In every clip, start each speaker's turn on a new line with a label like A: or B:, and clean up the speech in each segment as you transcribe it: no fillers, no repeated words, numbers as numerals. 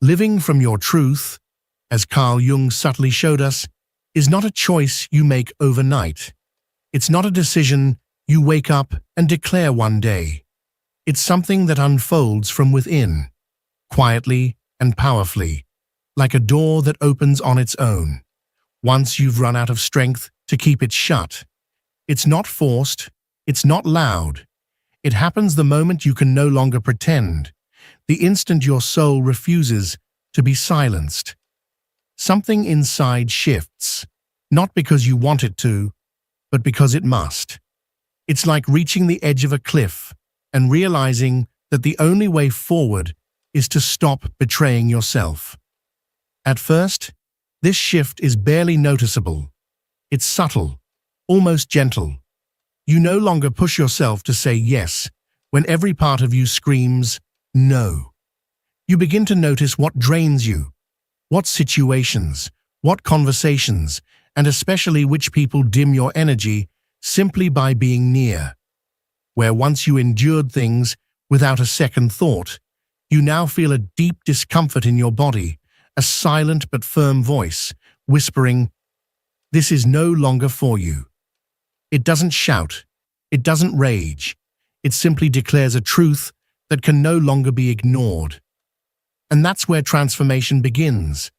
A: Living from your truth, as Carl Jung subtly showed us, is not a choice you make overnight. It's not a decision you wake up and declare one day. It's something that unfolds from within, quietly and powerfully, like a door that opens on its own, once you've run out of strength to keep it shut. It's not forced, it's not loud. It happens the moment you can no longer pretend, the instant your soul refuses to be silenced. Something inside shifts, not because you want it to, but because it must. It's like reaching the edge of a cliff and realizing that the only way forward is to stop betraying yourself. At first, this shift is barely noticeable. It's subtle, almost gentle. You no longer push yourself to say yes when every part of you screams no. You begin to notice what drains you, what situations, what conversations, and especially which people dim your energy simply by being near. Where once you endured things without a second thought, you now feel a deep discomfort in your body, a silent but firm voice whispering, "This is no longer for you." It doesn't shout, it doesn't rage, it simply declares a truth that can no longer be ignored. And that's where transformation begins,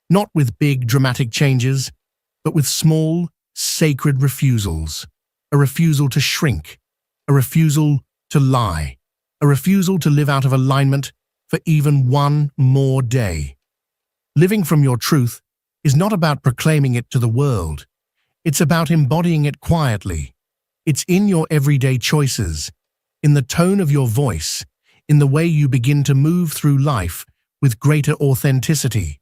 A: not with big dramatic changes, but with small, sacred refusals. A refusal to shrink, a refusal to lie, a refusal to live out of alignment for even one more day. Living from your truth is not about proclaiming it to the world. It's about embodying it quietly. It's in your everyday choices, in the tone of your voice, in the way you begin to move through life with greater authenticity.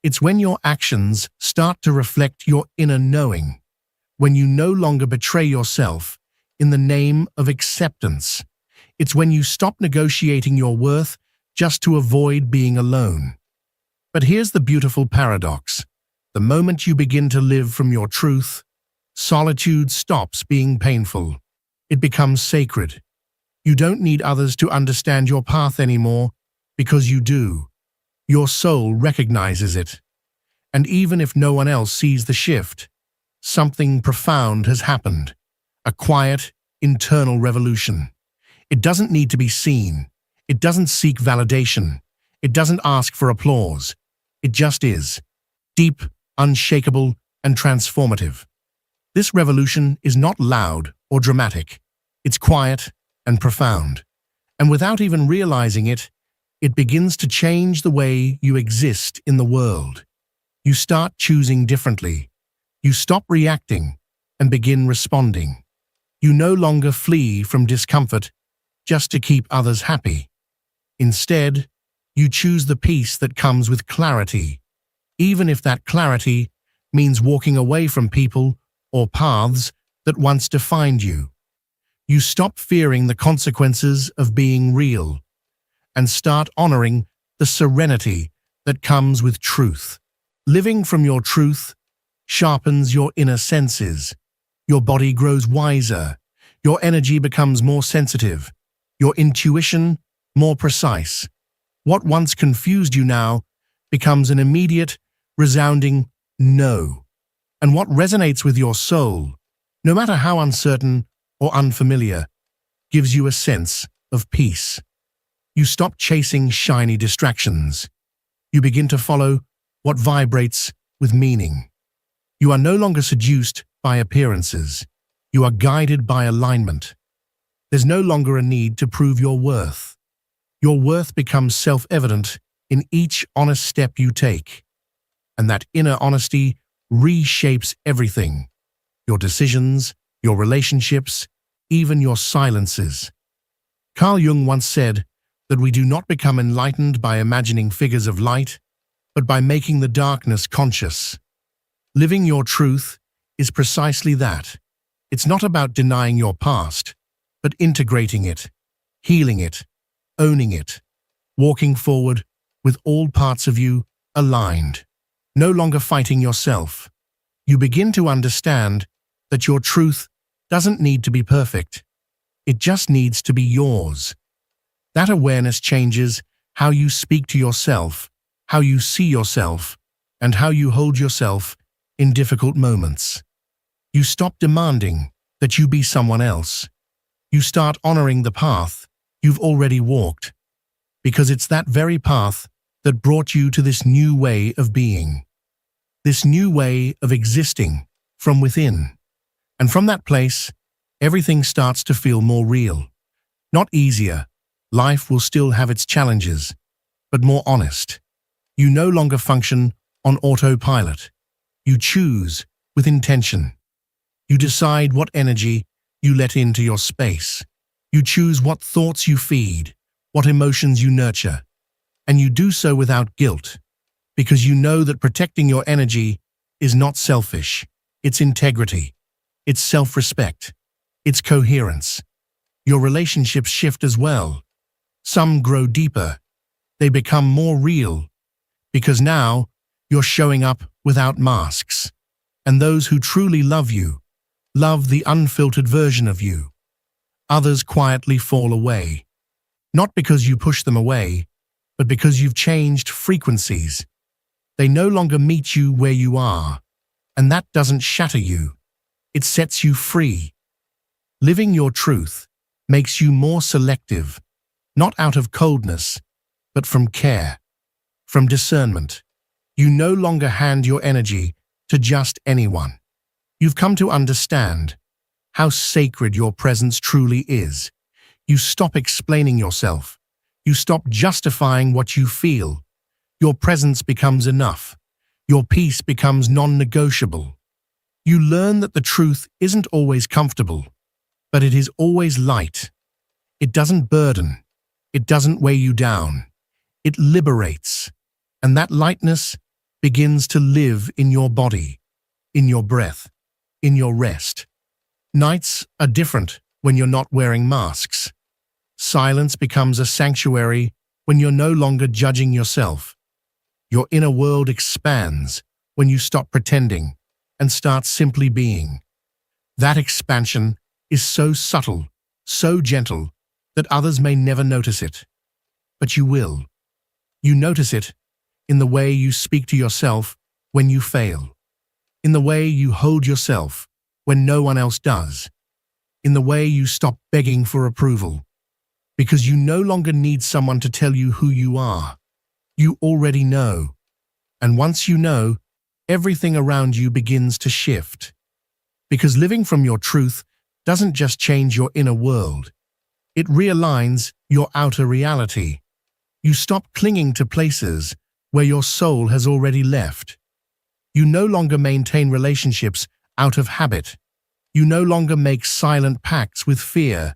A: It's when your actions start to reflect your inner knowing, when you no longer betray yourself in the name of acceptance. It's when you stop negotiating your worth just to avoid being alone. But here's the beautiful paradox. The moment you begin to live from your truth, solitude stops being painful. It becomes sacred. You don't need others to understand your path anymore, because you do. Your soul recognizes it. And even if no one else sees the shift, something profound has happened. A quiet, internal revolution. It doesn't need to be seen. It doesn't seek validation. It doesn't ask for applause. It just is. Deep, unshakable, and transformative. This revolution is not loud or dramatic. It's quiet and profound. And without even realizing it, it begins to change the way you exist in the world. You start choosing differently. You stop reacting and begin responding. You no longer flee from discomfort just to keep others happy. Instead, you choose the peace that comes with clarity, even if that clarity means walking away from people or paths that once defined you. You stop fearing the consequences of being real and start honoring the serenity that comes with truth. Living from your truth sharpens your inner senses. Your body grows wiser. Your energy becomes more sensitive. Your intuition more precise. What once confused you now becomes an immediate, resounding no. And what resonates with your soul, no matter how uncertain or unfamiliar, gives you a sense of peace. You stop chasing shiny distractions. You begin to follow what vibrates with meaning. You are no longer seduced by appearances. You are guided by alignment. There's no longer a need to prove your worth. Your worth becomes self-evident in each honest step you take. And that inner honesty reshapes everything. Your decisions, your relationships, even your silences. Carl Jung once said that we do not become enlightened by imagining figures of light, but by making the darkness conscious. Living your truth is precisely that. It's not about denying your past, but integrating it, healing it, owning it, walking forward with all parts of you aligned, no longer fighting yourself. You begin to understand that your truth doesn't need to be perfect. It just needs to be yours. That awareness changes how you speak to yourself how you see yourself, and how you hold yourself in difficult moments. You stop demanding that you be someone else. You start honoring the path you've already walked, because it's that very path that brought you to this new way of being, this new way of existing from within. And from that place, everything starts to feel more real. Not easier, life will still have its challenges, but more honest. You no longer function on autopilot. You choose with intention. You decide what energy you let into your space. You choose what thoughts you feed, what emotions you nurture. And you do so without guilt, because you know that protecting your energy is not selfish. It's integrity. It's self-respect. It's coherence. Your relationships shift as well. Some grow deeper. They become more real, because now you're showing up without masks. And those who truly love you love the unfiltered version of you. Others quietly fall away, not because you push them away, but because you've changed frequencies. They no longer meet you where you are, and that doesn't shatter you. It sets you free. Living your truth makes you more selective, not out of coldness, but from care, from discernment. You no longer hand your energy to just anyone. You've come to understand how sacred your presence truly is. You stop explaining yourself. You stop justifying what you feel. Your presence becomes enough. Your peace becomes non-negotiable. You learn that the truth isn't always comfortable, but it is always light. It doesn't burden. It doesn't weigh you down. It liberates. And that lightness begins to live in your body, in your breath, in your rest. Nights are different when you're not wearing masks. Silence becomes a sanctuary when you're no longer judging yourself. Your inner world expands when you stop pretending and start simply being. That expansion is so subtle, so gentle, that others may never notice it. But you will. You notice it in the way you speak to yourself when you fail, in the way you hold yourself when no one else does, in the way you stop begging for approval, because you no longer need someone to tell you who you are. You already know. And once you know, everything around you begins to shift. Because living from your truth doesn't just change your inner world. It realigns your outer reality. You stop clinging to places where your soul has already left. You no longer maintain relationships out of habit. You no longer make silent pacts with fear,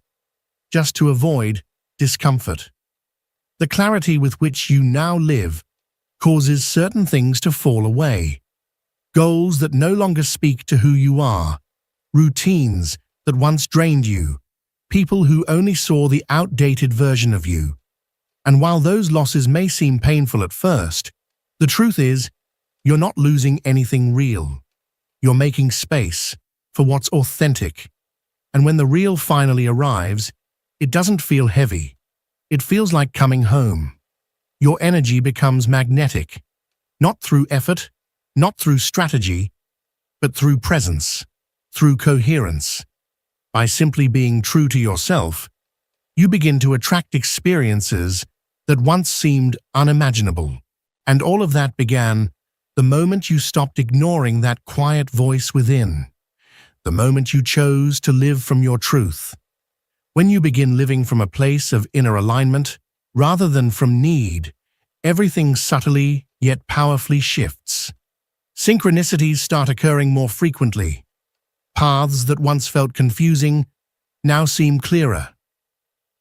A: just to avoid discomfort. The clarity with which you now live causes certain things to fall away. Goals that no longer speak to who you are, routines that once drained you, people who only saw the outdated version of you. And while those losses may seem painful at first, the truth is, you're not losing anything real. You're making space for what's authentic. And when the real finally arrives, it doesn't feel heavy. It feels like coming home. Your energy becomes magnetic, not through effort, not through strategy, but through presence, through coherence. By simply being true to yourself, you begin to attract experiences that once seemed unimaginable. And all of that began the moment you stopped ignoring that quiet voice within, the moment you chose to live from your truth. When you begin living from a place of inner alignment, rather than from need, everything subtly yet powerfully shifts. Synchronicities start occurring more frequently. Paths that once felt confusing now seem clearer.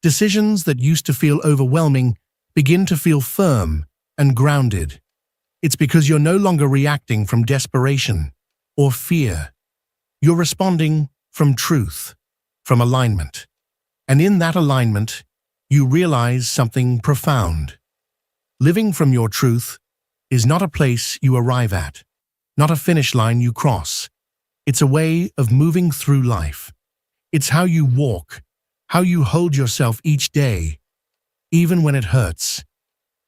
A: Decisions that used to feel overwhelming begin to feel firm and grounded. It's because you're no longer reacting from desperation or fear. You're responding from truth, from alignment. And in that alignment, you realize something profound. Living from your truth is not a place you arrive at, not a finish line you cross. It's a way of moving through life. It's how you walk, how you hold yourself each day, even when it hurts,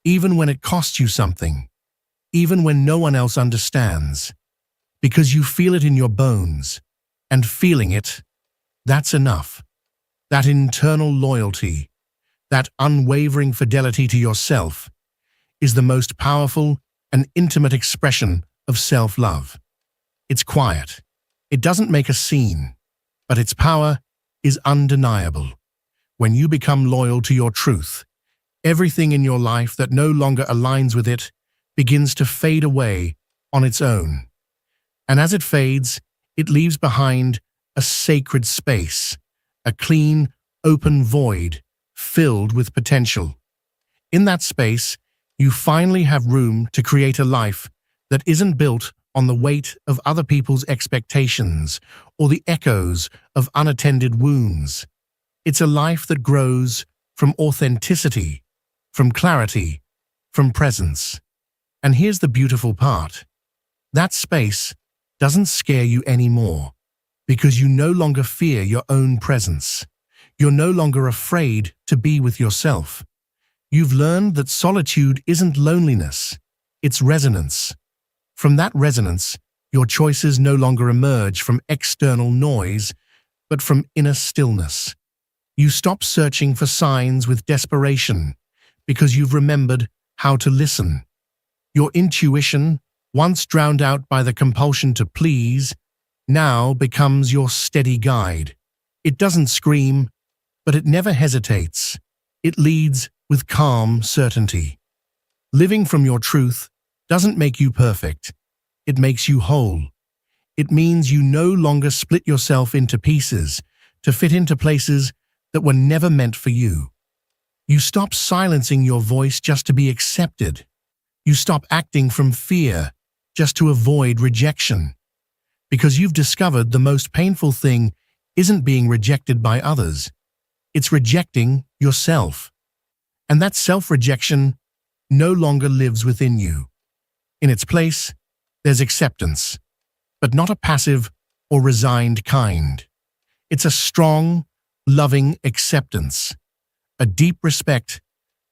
A: even when it costs you something. even when no one else understands, because you feel it in your bones, and feeling it, that's enough. That internal loyalty, that unwavering fidelity to yourself, is the most powerful and intimate expression of self-love. It's quiet. It doesn't make a scene, but its power is undeniable. When you become loyal to your truth, everything in your life that no longer aligns with it begins to fade away on its own. And as it fades, it leaves behind a sacred space, a clean, open void filled with potential. In that space, you finally have room to create a life that isn't built on the weight of other people's expectations or the echoes of unattended wounds. It's a life that grows from authenticity, from clarity, from presence. And here's the beautiful part. That space doesn't scare you anymore because you no longer fear your own presence. You're no longer afraid to be with yourself. You've learned that solitude isn't loneliness, it's resonance. From that resonance, your choices no longer emerge from external noise, but from inner stillness. You stop searching for signs with desperation because you've remembered how to listen. Your intuition, once drowned out by the compulsion to please, now becomes your steady guide. It doesn't scream, but it never hesitates. It leads with calm certainty. Living from your truth doesn't make you perfect. It makes you whole. It means you no longer split yourself into pieces to fit into places that were never meant for you. You stop silencing your voice just to be accepted. You stop acting from fear just to avoid rejection. Because you've discovered the most painful thing isn't being rejected by others. It's rejecting yourself. And that self-rejection no longer lives within you. In its place, there's acceptance, but not a passive or resigned kind. It's a strong, loving acceptance, a deep respect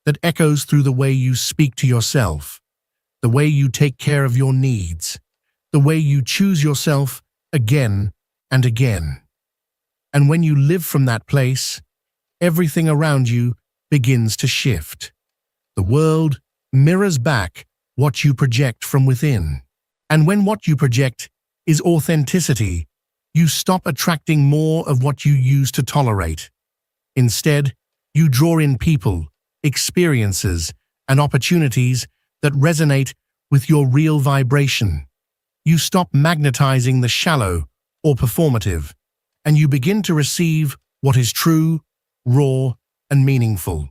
A: that echoes through the way you speak to yourself, the way you take care of your needs, the way you choose yourself again and again. And when you live from that place, everything around you begins to shift. The world mirrors back what you project from within. And when what you project is authenticity, you stop attracting more of what you used to tolerate. Instead, you draw in people, experiences, and opportunities that resonate with your real vibration. You stop magnetizing the shallow or performative, and you begin to receive what is true, raw, and meaningful.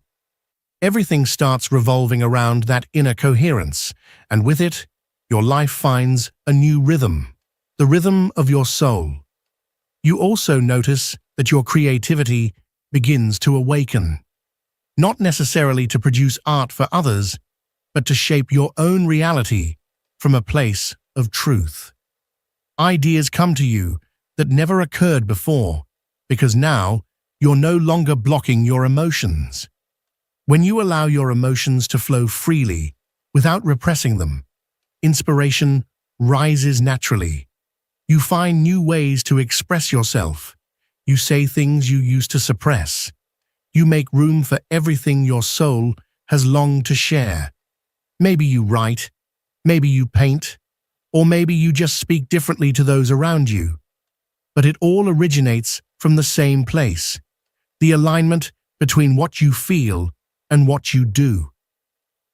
A: Everything starts revolving around that inner coherence, and with it, your life finds a new rhythm, the rhythm of your soul. You also notice that your creativity begins to awaken, not necessarily to produce art for others, but to shape your own reality from a place of truth. Ideas come to you that never occurred before, because now you're no longer blocking your emotions. When you allow your emotions to flow freely, without repressing them, inspiration rises naturally. You find new ways to express yourself. You say things you used to suppress. You make room for everything your soul has longed to share. Maybe you write, maybe you paint, or maybe you just speak differently to those around you. But it all originates from the same place, the alignment between what you feel and what you do.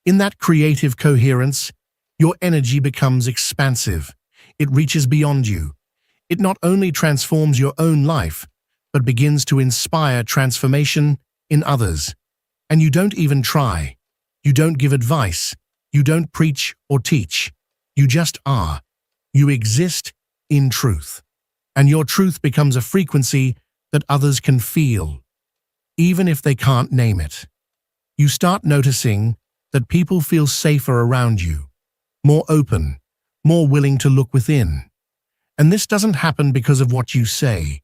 A: In that creative coherence, your energy becomes expansive. It reaches beyond you. It not only transforms your own life, but begins to inspire transformation in others. And you don't even try. You don't give advice. You don't preach or teach. You just are. You exist in truth. And your truth becomes a frequency that others can feel, even if they can't name it. You start noticing that people feel safer around you, more open, more willing to look within. And this doesn't happen because of what you say.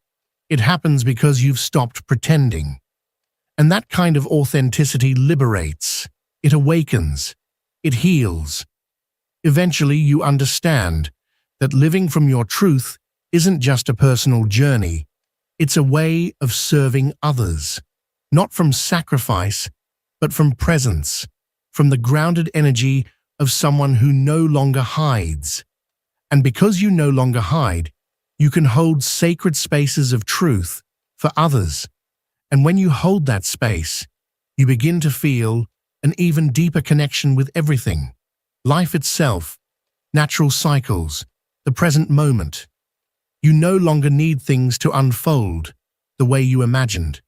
A: It happens because you've stopped pretending. And that kind of authenticity liberates. It awakens. It heals. Eventually, you understand that living from your truth isn't just a personal journey, it's a way of serving others, not from sacrifice, but from presence, from the grounded energy of someone who no longer hides. And because you no longer hide, you can hold sacred spaces of truth for others. And when you hold that space, you begin to feel an even deeper connection with everything. Life itself, natural cycles, the present moment. You no longer need things to unfold the way you imagined,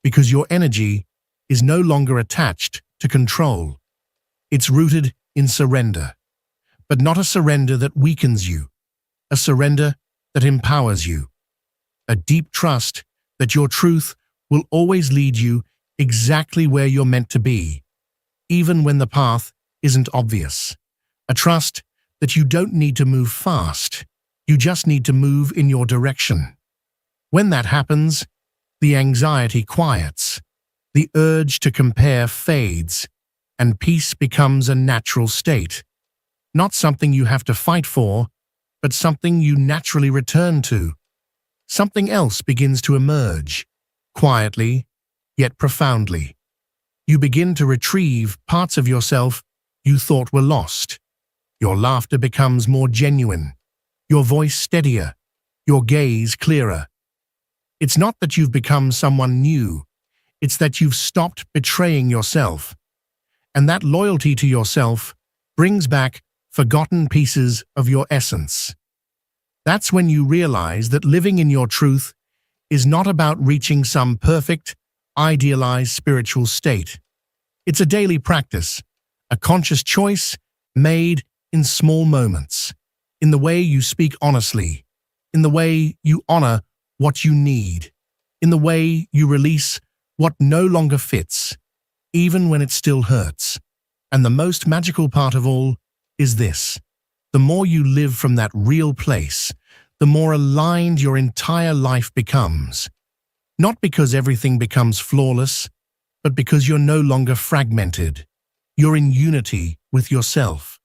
A: because your energy is no longer attached to control. It's rooted in surrender, but not a surrender that weakens you, a surrender that empowers you, a deep trust that your truth will always lead you exactly where you're meant to be, even when the path isn't obvious, a trust that you don't need to move fast, you just need to move in your direction. When that happens, the anxiety quiets, the urge to compare fades, and peace becomes a natural state, not something you have to fight for, but something you naturally return to. Something else begins to emerge, quietly, yet profoundly. You begin to retrieve parts of yourself you thought were lost. Your laughter becomes more genuine, your voice steadier, your gaze clearer. It's not that you've become someone new, it's that you've stopped betraying yourself. And that loyalty to yourself brings back forgotten pieces of your essence. That's when you realize that living in your truth is not about reaching some perfect, idealized spiritual state. It's a daily practice, a conscious choice made in small moments, in the way you speak honestly, in the way you honor what you need, in the way you release what no longer fits, even when it still hurts. And the most magical part of all is this: the more you live from that real place, the more aligned your entire life becomes. Not because everything becomes flawless, but because you're no longer fragmented. You're in unity with yourself.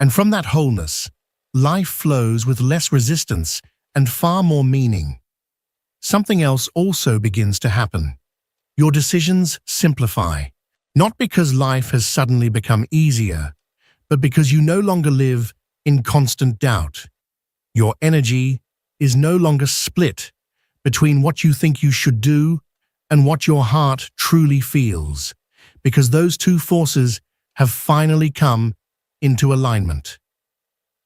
A: And from that wholeness, life flows with less resistance and far more meaning. Something else also begins to happen. Your decisions simplify, not because life has suddenly become easier, but because you no longer live in constant doubt. Your energy is no longer split between what you think you should do and what your heart truly feels, because those two forces have finally come into alignment.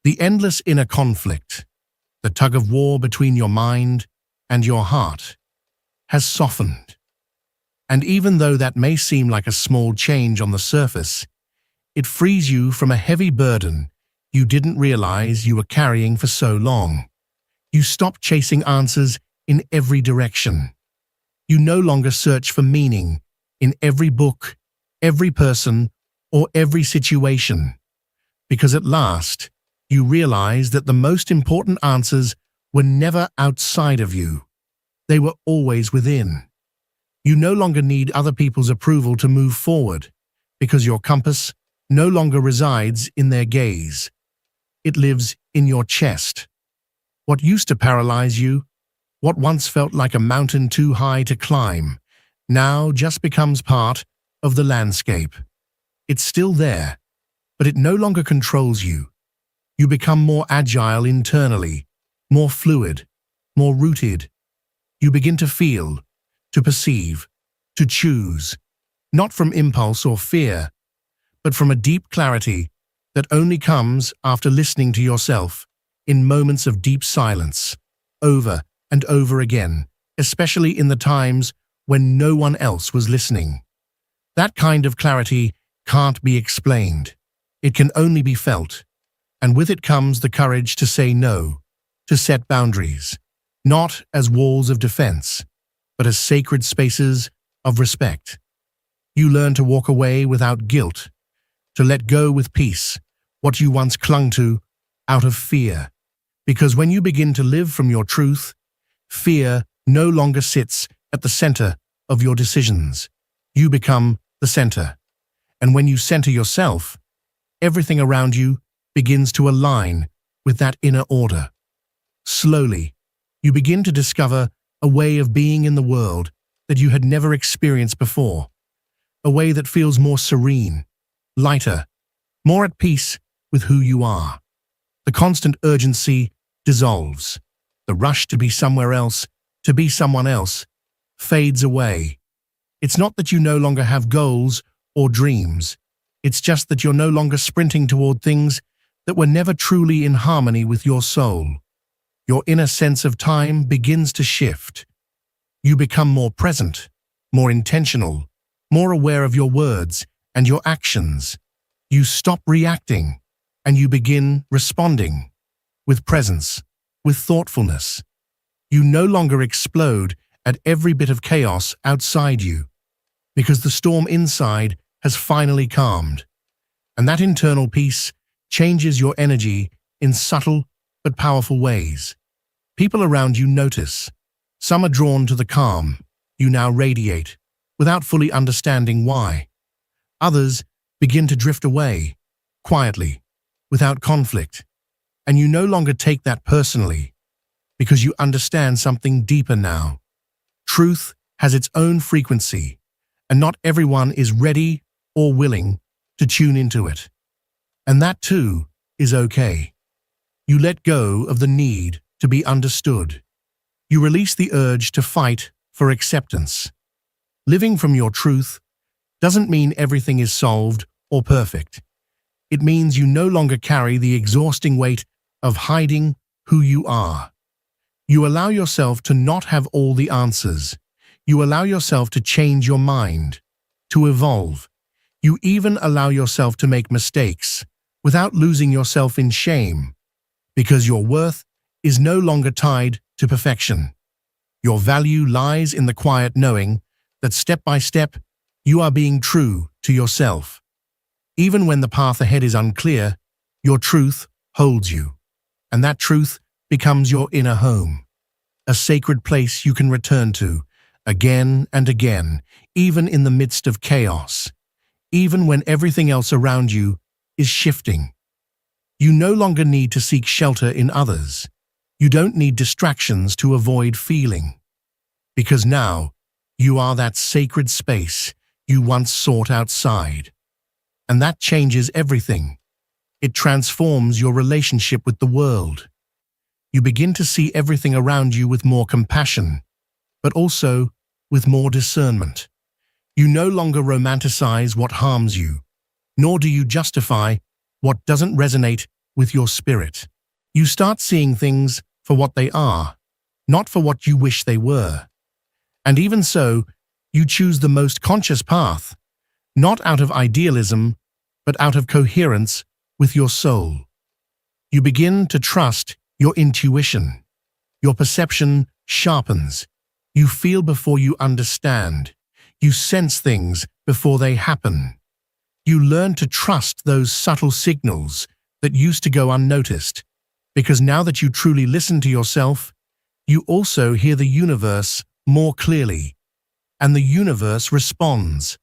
A: The endless inner conflict, the tug-of-war between your mind and your heart, has softened. And even though that may seem like a small change on the surface, it frees you from a heavy burden you didn't realize you were carrying for so long. You stop chasing answers in every direction. You no longer search for meaning in every book, every person, or every situation, because at last you realize that the most important answers were never outside of you. They were always within. You no longer need other people's approval to move forward, because your compass no longer resides in their gaze. It lives in your chest. What used to paralyze you, what once felt like a mountain too high to climb, now just becomes part of the landscape. It's still there, but it no longer controls you. You become more agile internally, more fluid, more rooted. You begin to feel, to perceive, to choose, not from impulse or fear, but from a deep clarity that only comes after listening to yourself in moments of deep silence, over and over again, especially in the times when no one else was listening. That kind of clarity can't be explained. It can only be felt, and with it comes the courage to say no, to set boundaries, not as walls of defense, but as sacred spaces of respect. You learn to walk away without guilt, to let go with peace what you once clung to out of fear. Because when you begin to live from your truth, fear no longer sits at the center of your decisions. You become the center. And when you center yourself, everything around you begins to align with that inner order. Slowly, you begin to discover a way of being in the world that you had never experienced before, a way that feels more serene, lighter, more at peace with who you are. The constant urgency dissolves. The rush to be somewhere else, to be someone else, fades away. It's not that you no longer have goals or dreams. It's just that you're no longer sprinting toward things that were never truly in harmony with your soul. Your inner sense of time begins to shift. You become more present, more intentional, more aware of your words and your actions. You stop reacting and you begin responding with presence, with thoughtfulness. You no longer explode at every bit of chaos outside you, because the storm inside has finally calmed. And that internal peace changes your energy in subtle but powerful ways. People around you notice. Some are drawn to the calm you now radiate, without fully understanding why. Others begin to drift away, quietly, without conflict. And you no longer take that personally, because you understand something deeper now. Truth has its own frequency, and not everyone is ready or willing to tune into it. And that too is okay. You let go of the need to be understood. You release the urge to fight for acceptance. Living from your truth doesn't mean everything is solved or perfect. It means you no longer carry the exhausting weight of hiding who you are. You allow yourself to not have all the answers. You allow yourself to change your mind, to evolve. You even allow yourself to make mistakes without losing yourself in shame, because your worth is no longer tied to perfection. Your value lies in the quiet knowing that step by step you are being true to yourself. Even when the path ahead is unclear, your truth holds you, and that truth becomes your inner home, a sacred place you can return to again and again, even in the midst of chaos, even when everything else around you is shifting. You no longer need to seek shelter in others. You don't need distractions to avoid feeling, because now you are that sacred space you once sought outside. And that changes everything. It transforms your relationship with the world. You begin to see everything around you with more compassion, but also with more discernment. You no longer romanticize what harms you, nor do you justify what doesn't resonate with your spirit. You start seeing things for what they are, not for what you wish they were. And even so, you choose the most conscious path, not out of idealism, but out of coherence with your soul. You begin to trust your intuition. Your perception sharpens. You feel before you understand. You sense things before they happen. You learn to trust those subtle signals that used to go unnoticed, because now that you truly listen to yourself, you also hear the universe more clearly. And the universe responds,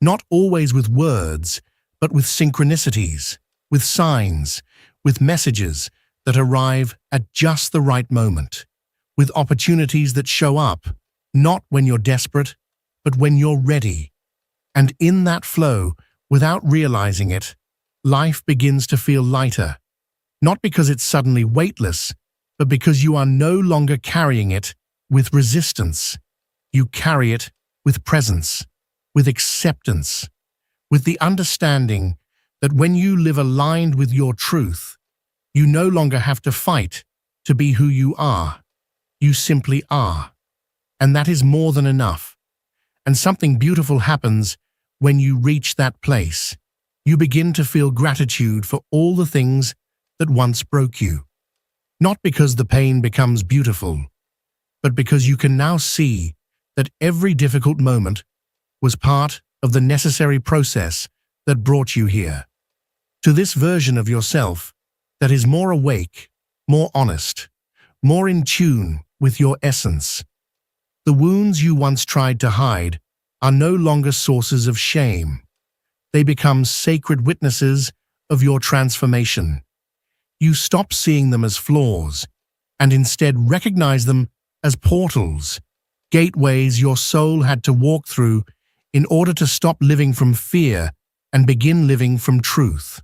A: not always with words, but with synchronicities, with signs, with messages that arrive at just the right moment, with opportunities that show up, not when you're desperate, but when you're ready. And in that flow, without realizing it, life begins to feel lighter, not because it's suddenly weightless, but because you are no longer carrying it with resistance. You carry it with presence, with acceptance, with the understanding that when you live aligned with your truth, you no longer have to fight to be who you are. You simply are. And that is more than enough. And something beautiful happens when you reach that place. You begin to feel gratitude for all the things that once broke you. Not because the pain becomes beautiful, but because you can now see that every difficult moment was part of the necessary process that brought you here. To this version of yourself that is more awake, more honest, more in tune with your essence. The wounds you once tried to hide are no longer sources of shame. They become sacred witnesses of your transformation. You stop seeing them as flaws and instead recognize them as portals, gateways your soul had to walk through in order to stop living from fear and begin living from truth.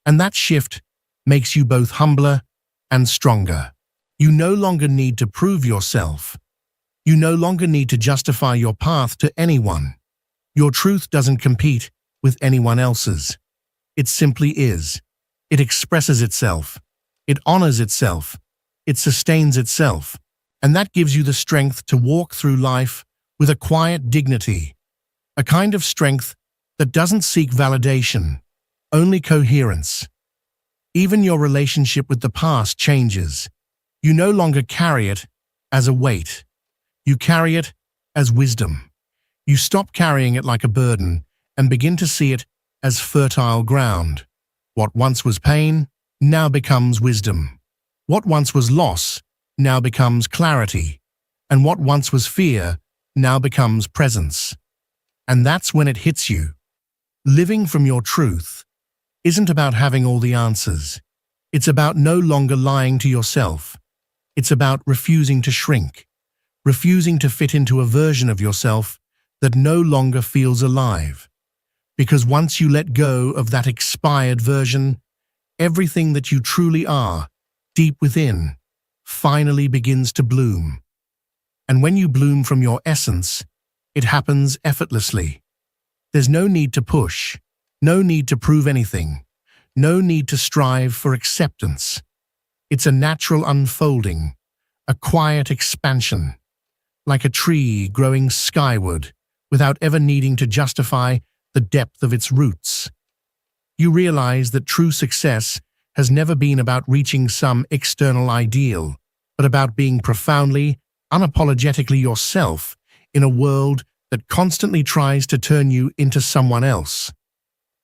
A: And that shift makes you both humbler and stronger. You no longer need to prove yourself. You no longer need to justify your path to anyone. Your truth doesn't compete with anyone else's. It simply is. It expresses itself. It honors itself. It sustains itself. And that gives you the strength to walk through life with a quiet dignity, a kind of strength that doesn't seek validation, only coherence. Even your relationship with the past changes. You no longer carry it as a weight. You carry it as wisdom. You stop carrying it like a burden and begin to see it as fertile ground. What once was pain now becomes wisdom. What once was loss now becomes clarity. And what once was fear now becomes presence. And that's when it hits you. Living from your truth isn't about having all the answers. It's about no longer lying to yourself. It's about refusing to shrink, refusing to fit into a version of yourself that no longer feels alive. Because once you let go of that expired version, everything that you truly are, deep within, finally begins to bloom. And when you bloom from your essence, it happens effortlessly. There's no need to push, no need to prove anything, no need to strive for acceptance. It's a natural unfolding, a quiet expansion, like a tree growing skyward without ever needing to justify the depth of its roots. You realize that true success has never been about reaching some external ideal, but about being profoundly, unapologetically yourself in a world that constantly tries to turn you into someone else.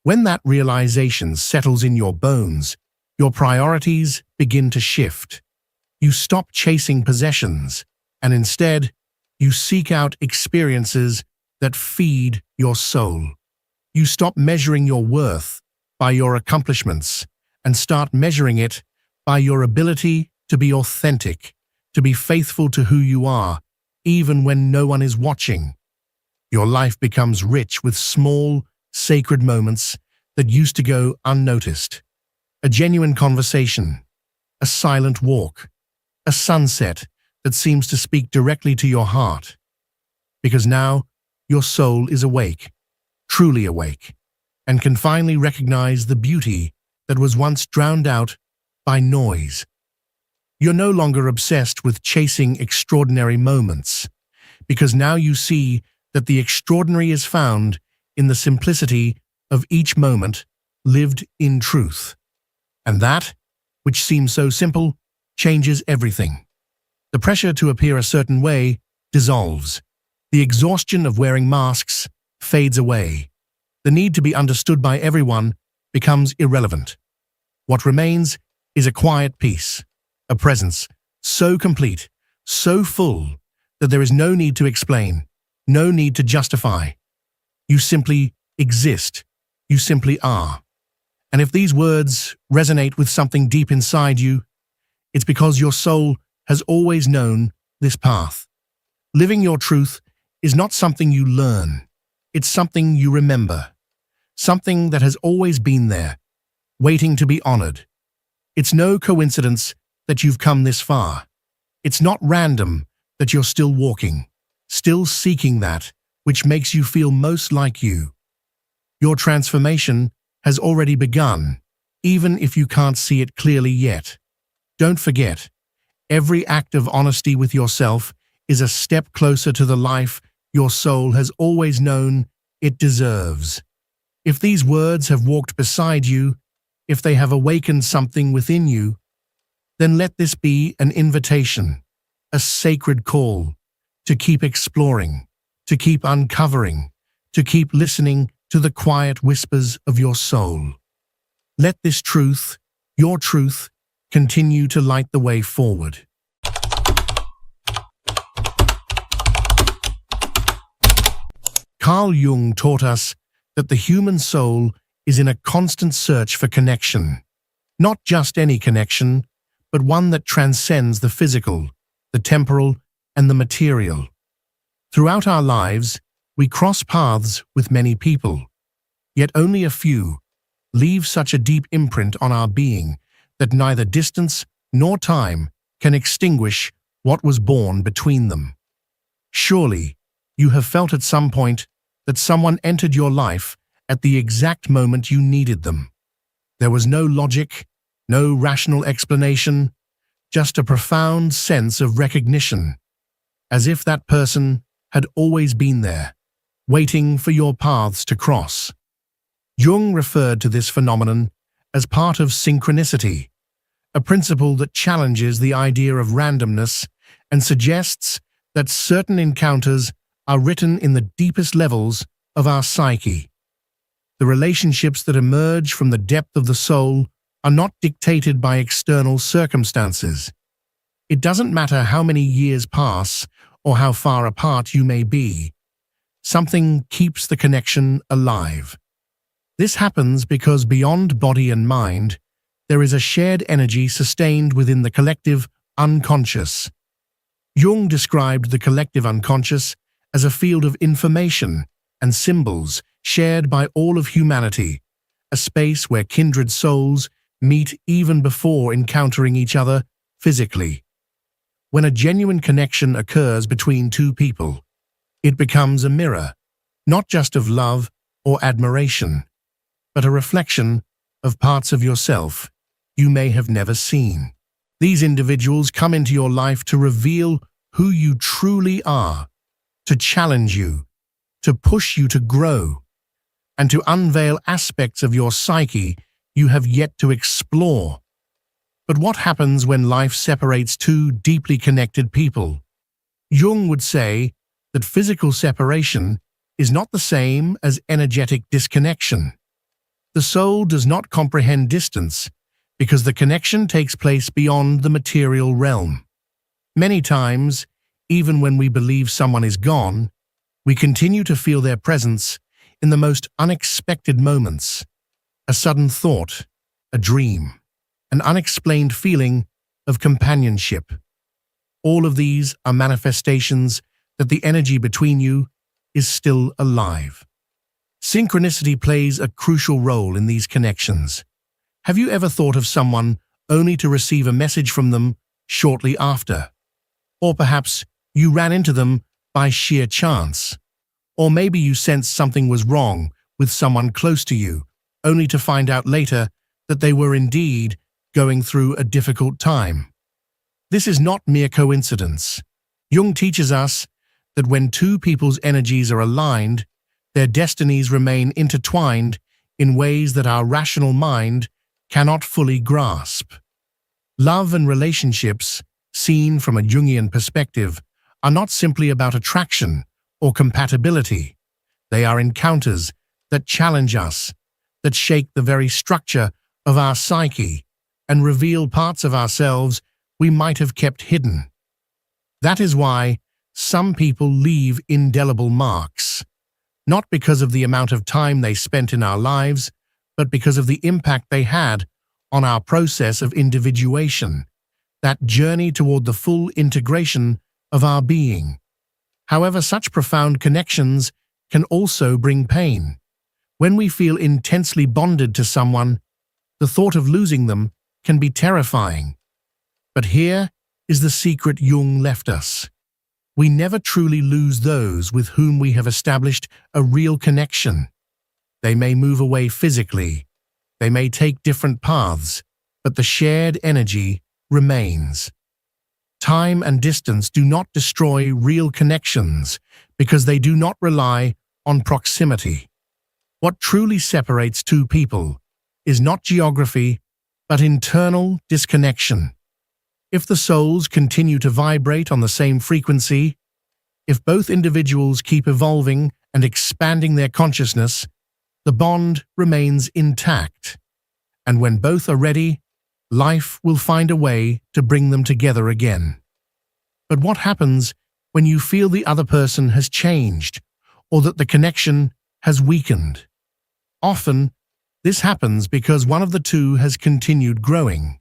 A: When that realization settles in your bones, your priorities begin to shift. You stop chasing possessions, and instead, you seek out experiences that feed your soul. You stop measuring your worth by your accomplishments and start measuring it by your ability to be authentic, to be faithful to who you are, even when no one is watching. Your life becomes rich with small, sacred moments that used to go unnoticed. A genuine conversation, a silent walk, a sunset that seems to speak directly to your heart. Because now, your soul is awake, truly awake, and can finally recognize the beauty that was once drowned out by noise. You're no longer obsessed with chasing extraordinary moments, because now you see that the extraordinary is found in the simplicity of each moment lived in truth. And that, which seems so simple, changes everything. The pressure to appear a certain way dissolves. The exhaustion of wearing masks fades away. The need to be understood by everyone becomes irrelevant. What remains is a quiet peace, a presence so complete, so full, that there is no need to explain, no need to justify. You simply exist. You simply are. And if these words resonate with something deep inside you, it's because your soul has always known this path. Living your truth is not something you learn. It's something you remember. Something that has always been there, waiting to be honored. It's no coincidence that you've come this far. It's not random that you're still walking, still seeking that which makes you feel most like you. Your transformation has already begun, even if you can't see it clearly yet. Don't forget, every act of honesty with yourself is a step closer to the life your soul has always known it deserves. If these words have walked beside you, if they have awakened something within you, then let this be an invitation, a sacred call to keep exploring, to keep uncovering, to keep listening to the quiet whispers of your soul. Let this truth, your truth, continue to light the way forward. Carl Jung taught us that the human soul is in a constant search for connection. Not just any connection, but one that transcends the physical, the temporal, and the material. Throughout our lives, we cross paths with many people, yet only a few leave such a deep imprint on our being that neither distance nor time can extinguish what was born between them. Surely, you have felt at some point that someone entered your life at the exact moment you needed them. There was no logic, no rational explanation, just a profound sense of recognition, as if that person had always been there, waiting for your paths to cross. Jung referred to this phenomenon as part of synchronicity, a principle that challenges the idea of randomness and suggests that certain encounters are written in the deepest levels of our psyche. The relationships that emerge from the depth of the soul are not dictated by external circumstances. It doesn't matter how many years pass or how far apart you may be. Something keeps the connection alive. This happens because beyond body and mind, there is a shared energy sustained within the collective unconscious. Jung described the collective unconscious as a field of information and symbols shared by all of humanity, a space where kindred souls meet even before encountering each other physically. When a genuine connection occurs between two people, it becomes a mirror, not just of love or admiration, but a reflection of parts of yourself you may have never seen. These individuals come into your life to reveal who you truly are, to challenge you, to push you to grow, and to unveil aspects of your psyche you have yet to explore. But what happens when life separates two deeply connected people? Jung would say that physical separation is not the same as energetic disconnection. The soul does not comprehend distance because the connection takes place beyond the material realm. Many times, even when we believe someone is gone, we continue to feel their presence in the most unexpected moments. A sudden thought, a dream, an unexplained feeling of companionship. All of these are manifestations that the energy between you is still alive. Synchronicity plays a crucial role in these connections. Have you ever thought of someone only to receive a message from them shortly after? Or perhaps you ran into them by sheer chance. Or maybe you sensed something was wrong with someone close to you, only to find out later that they were indeed going through a difficult time. This is not mere coincidence. Jung teaches us that when two people's energies are aligned, their destinies remain intertwined in ways that our rational mind cannot fully grasp. Love and relationships, seen from a Jungian perspective, are not simply about attraction or compatibility. They are encounters that challenge us, that shake the very structure of our psyche, and reveal parts of ourselves we might have kept hidden. That is why some people leave indelible marks, not because of the amount of time they spent in our lives, but because of the impact they had on our process of individuation, that journey toward the full integration of our being. However, such profound connections can also bring pain. When we feel intensely bonded to someone, the thought of losing them can be terrifying. But here is the secret Jung left us. We never truly lose those with whom we have established a real connection. They may move away physically, they may take different paths, but the shared energy remains. Time and distance do not destroy real connections because they do not rely on proximity. What truly separates two people is not geography, but internal disconnection. If the souls continue to vibrate on the same frequency, if both individuals keep evolving and expanding their consciousness, the bond remains intact. And when both are ready, life will find a way to bring them together again. But what happens when you feel the other person has changed or that the connection has weakened? Often, This happens because one of the two has continued growing,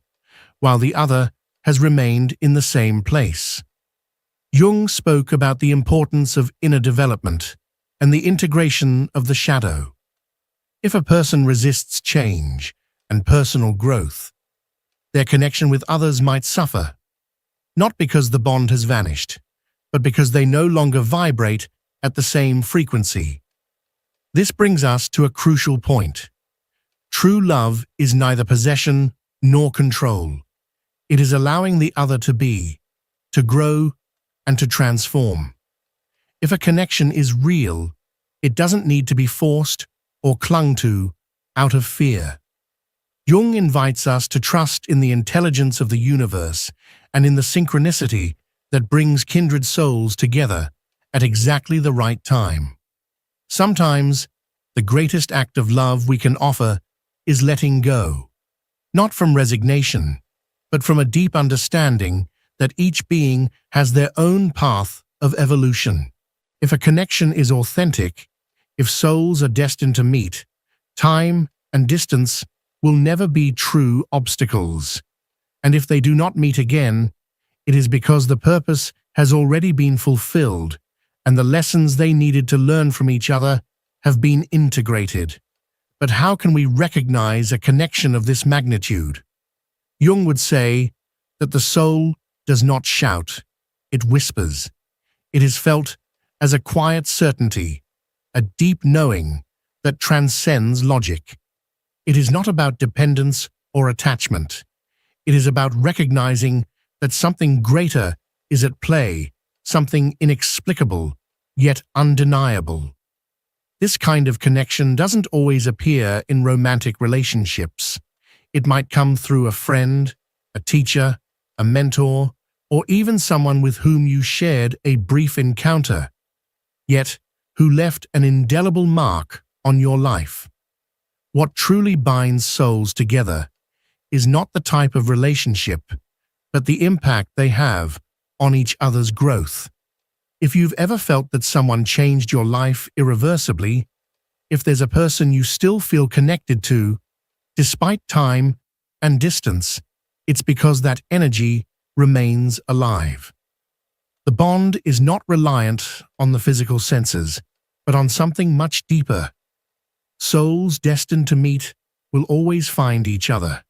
A: while the other has remained in the same place. Jung spoke about the importance of inner development and the integration of the shadow. If a person resists change and personal growth, their connection with others might suffer, not because the bond has vanished, but because they no longer vibrate at the same frequency. This brings us to a crucial point. True love is neither possession nor control. It is allowing the other to be, to grow, and to transform. If a connection is real, it doesn't need to be forced or clung to out of fear. Jung invites us to trust in the intelligence of the universe and in the synchronicity that brings kindred souls together at exactly the right time. Sometimes, the greatest act of love we can offer is letting go, not from resignation, but from a deep understanding that each being has their own path of evolution. If a connection is authentic, if souls are destined to meet, time and distance will never be true obstacles. And if they do not meet again, it is because the purpose has already been fulfilled and the lessons they needed to learn from each other have been integrated. But how can we recognize a connection of this magnitude? Jung would say that the soul does not shout, it whispers. It is felt as a quiet certainty, a deep knowing that transcends logic. It is not about dependence or attachment. It is about recognizing that something greater is at play, something inexplicable, yet undeniable. This kind of connection doesn't always appear in romantic relationships. It might come through a friend, a teacher, a mentor, or even someone with whom you shared a brief encounter, yet who left an indelible mark on your life. What truly binds souls together is not the type of relationship, but the impact they have on each other's growth. If you've ever felt that someone changed your life irreversibly, if there's a person you still feel connected to, despite time and distance, it's because that energy remains alive. The bond is not reliant on the physical senses, but on something much deeper. Souls destined to meet will always find each other.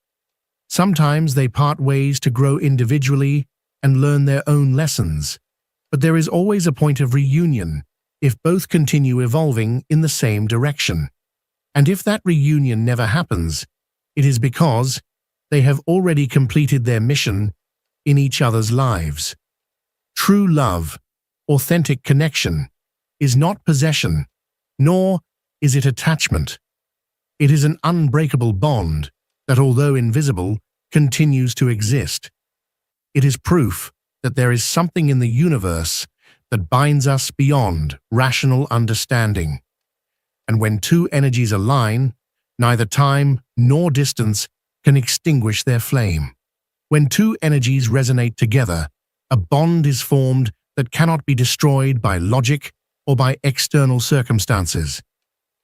A: Sometimes they part ways to grow individually and learn their own lessons, but there is always a point of reunion if both continue evolving in the same direction. And if that reunion never happens, it is because they have already completed their mission in each other's lives. True love, authentic connection, is not possession, nor is it attachment. It is an unbreakable bond that, although invisible, continues to exist. It is proof that there is something in the universe that binds us beyond rational understanding. And when two energies align, neither time nor distance can extinguish their flame. When two energies resonate together, a bond is formed that cannot be destroyed by logic or by external circumstances.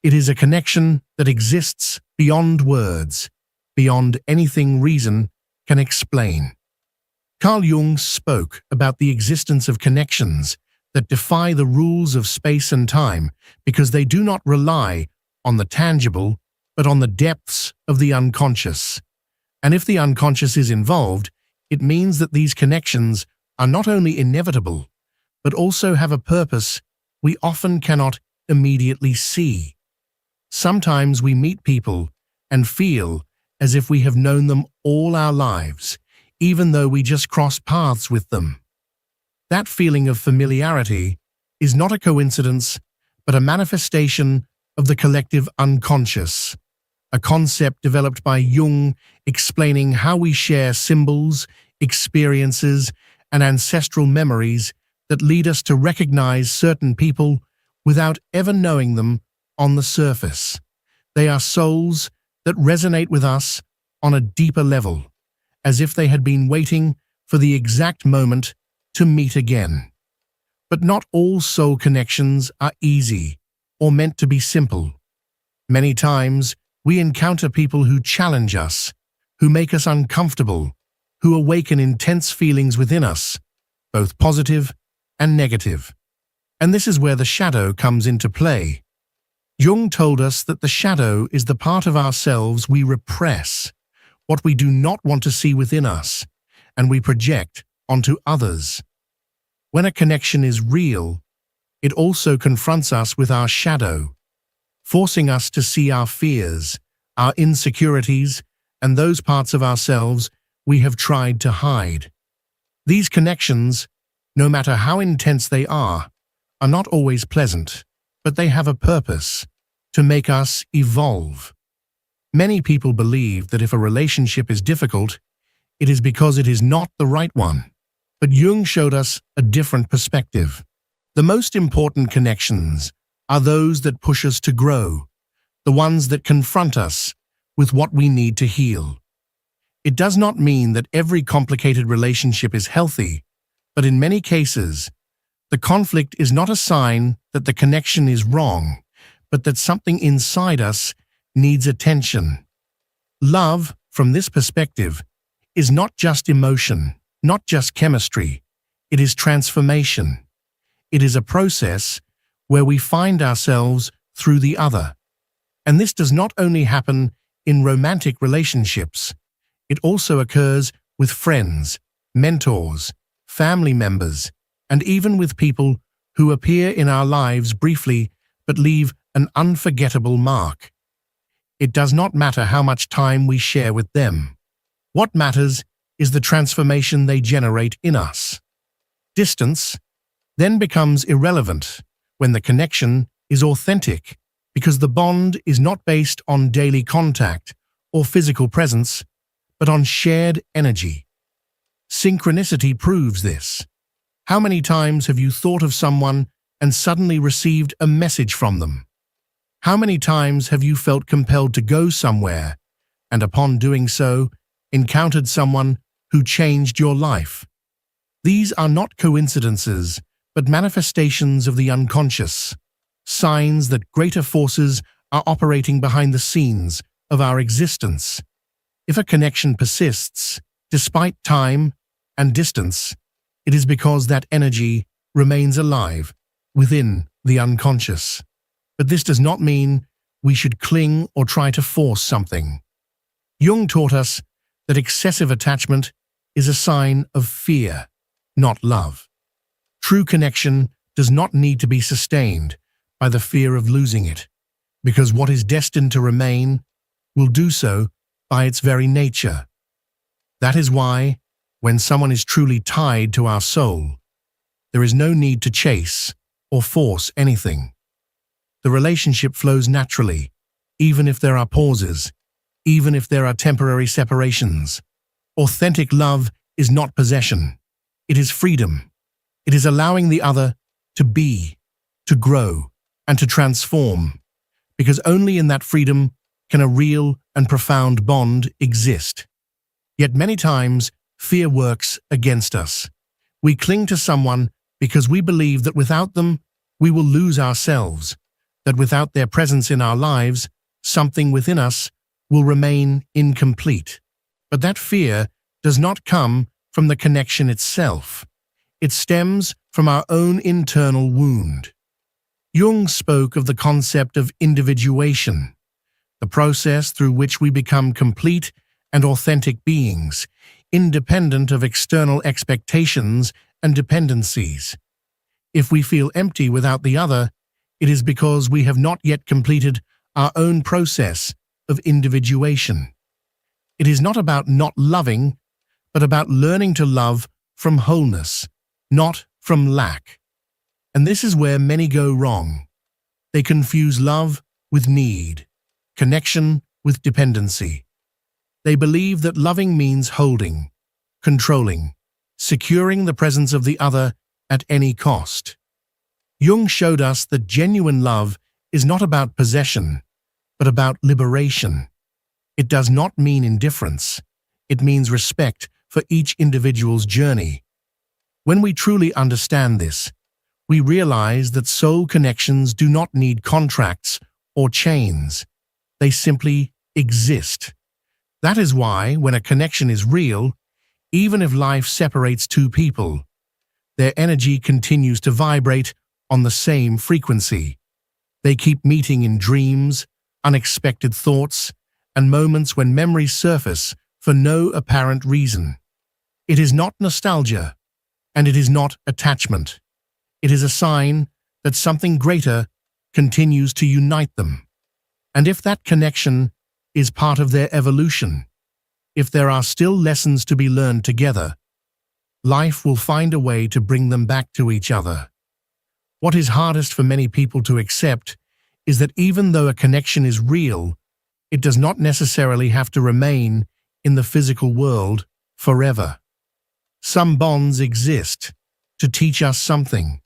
A: It is a connection that exists beyond words, beyond anything reason can explain. Carl Jung spoke about the existence of connections that defy the rules of space and time because they do not rely on the tangible, but on the depths of the unconscious. And if the unconscious is involved, it means that these connections are not only inevitable, but also have a purpose we often cannot immediately see. Sometimes we meet people and feel as if we have known them all our lives, even though we just crossed paths with them. That feeling of familiarity is not a coincidence, but a manifestation of the collective unconscious, a concept developed by Jung explaining how we share symbols, experiences, and ancestral memories that lead us to recognize certain people without ever knowing them on the surface. They are souls that resonate with us on a deeper level, as if they had been waiting for the exact moment to meet again. But not all soul connections are easy or meant to be simple. Many times, We encounter people who challenge us, who make us uncomfortable, who awaken intense feelings within us, both positive and negative. And this is where the shadow comes into play. Jung told us that the shadow is the part of ourselves we repress, what we do not want to see within us, and we project onto others. When a connection is real, it also confronts us with our shadow, forcing us to see our fears, our insecurities, and those parts of ourselves we have tried to hide. These connections, no matter how intense they are not always pleasant, but they have a purpose: to make us evolve. Many people believe that if a relationship is difficult, it is because it is not the right one. But Jung showed us a different perspective. The most important connections are those that push us to grow, the ones that confront us with what we need to heal. It does not mean that every complicated relationship is healthy, but in many cases, the conflict is not a sign that the connection is wrong, but that something inside us needs attention. Love, from this perspective, is not just emotion, not just chemistry. It is transformation. It is a process where we find ourselves through the other. And this does not only happen in romantic relationships. It also occurs with friends, mentors, family members, and even with people who appear in our lives briefly but leave an unforgettable mark. It does not matter how much time we share with them. What matters is the transformation they generate in us. Distance then becomes irrelevant when the connection is authentic, because the bond is not based on daily contact or physical presence, but on shared energy. Synchronicity proves this. How many times have you thought of someone and suddenly received a message from them? How many times have you felt compelled to go somewhere and upon doing so, encountered someone who changed your life? These are not coincidences, but manifestations of the unconscious, signs that greater forces are operating behind the scenes of our existence. If a connection persists, despite time and distance, it is because that energy remains alive within the unconscious. But this does not mean we should cling or try to force something. Jung taught us that excessive attachment is a sign of fear, not love. True connection does not need to be sustained by the fear of losing it, because what is destined to remain will do so by its very nature. That is why, when someone is truly tied to our soul, there is no need to chase or force anything. The relationship flows naturally, even if there are pauses, even if there are temporary separations. Authentic love is not possession. It is freedom. It is allowing the other to be, to grow, and to transform, because only in that freedom can a real and profound bond exist. Yet many times, fear works against us. We cling to someone because we believe that without them, we will lose ourselves, that without their presence in our lives, something within us will remain incomplete. But that fear does not come from the connection itself. It stems from our own internal wound. Jung spoke of the concept of individuation, the process through which we become complete and authentic beings, independent of external expectations and dependencies. If we feel empty without the other, it is because we have not yet completed our own process of individuation. It is not about not loving, but about learning to love from wholeness, not from lack. And this is where many go wrong. They confuse love with need, connection with dependency. They believe that loving means holding, controlling, securing the presence of the other at any cost. Jung showed us that genuine love is not about possession, but about liberation. It does not mean indifference. It means respect for each individual's journey. When we truly understand this, we realize that soul connections do not need contracts or chains. They simply exist. That is why, when a connection is real, even if life separates two people, their energy continues to vibrate on the same frequency. They keep meeting in dreams, unexpected thoughts, and moments when memories surface for no apparent reason. It is not nostalgia, and it is not attachment. It is a sign that something greater continues to unite them. And if that connection is part of their evolution, if there are still lessons to be learned together, life will find a way to bring them back to each other. What is hardest for many people to accept is that even though a connection is real, it does not necessarily have to remain in the physical world forever. Some bonds exist to teach us something,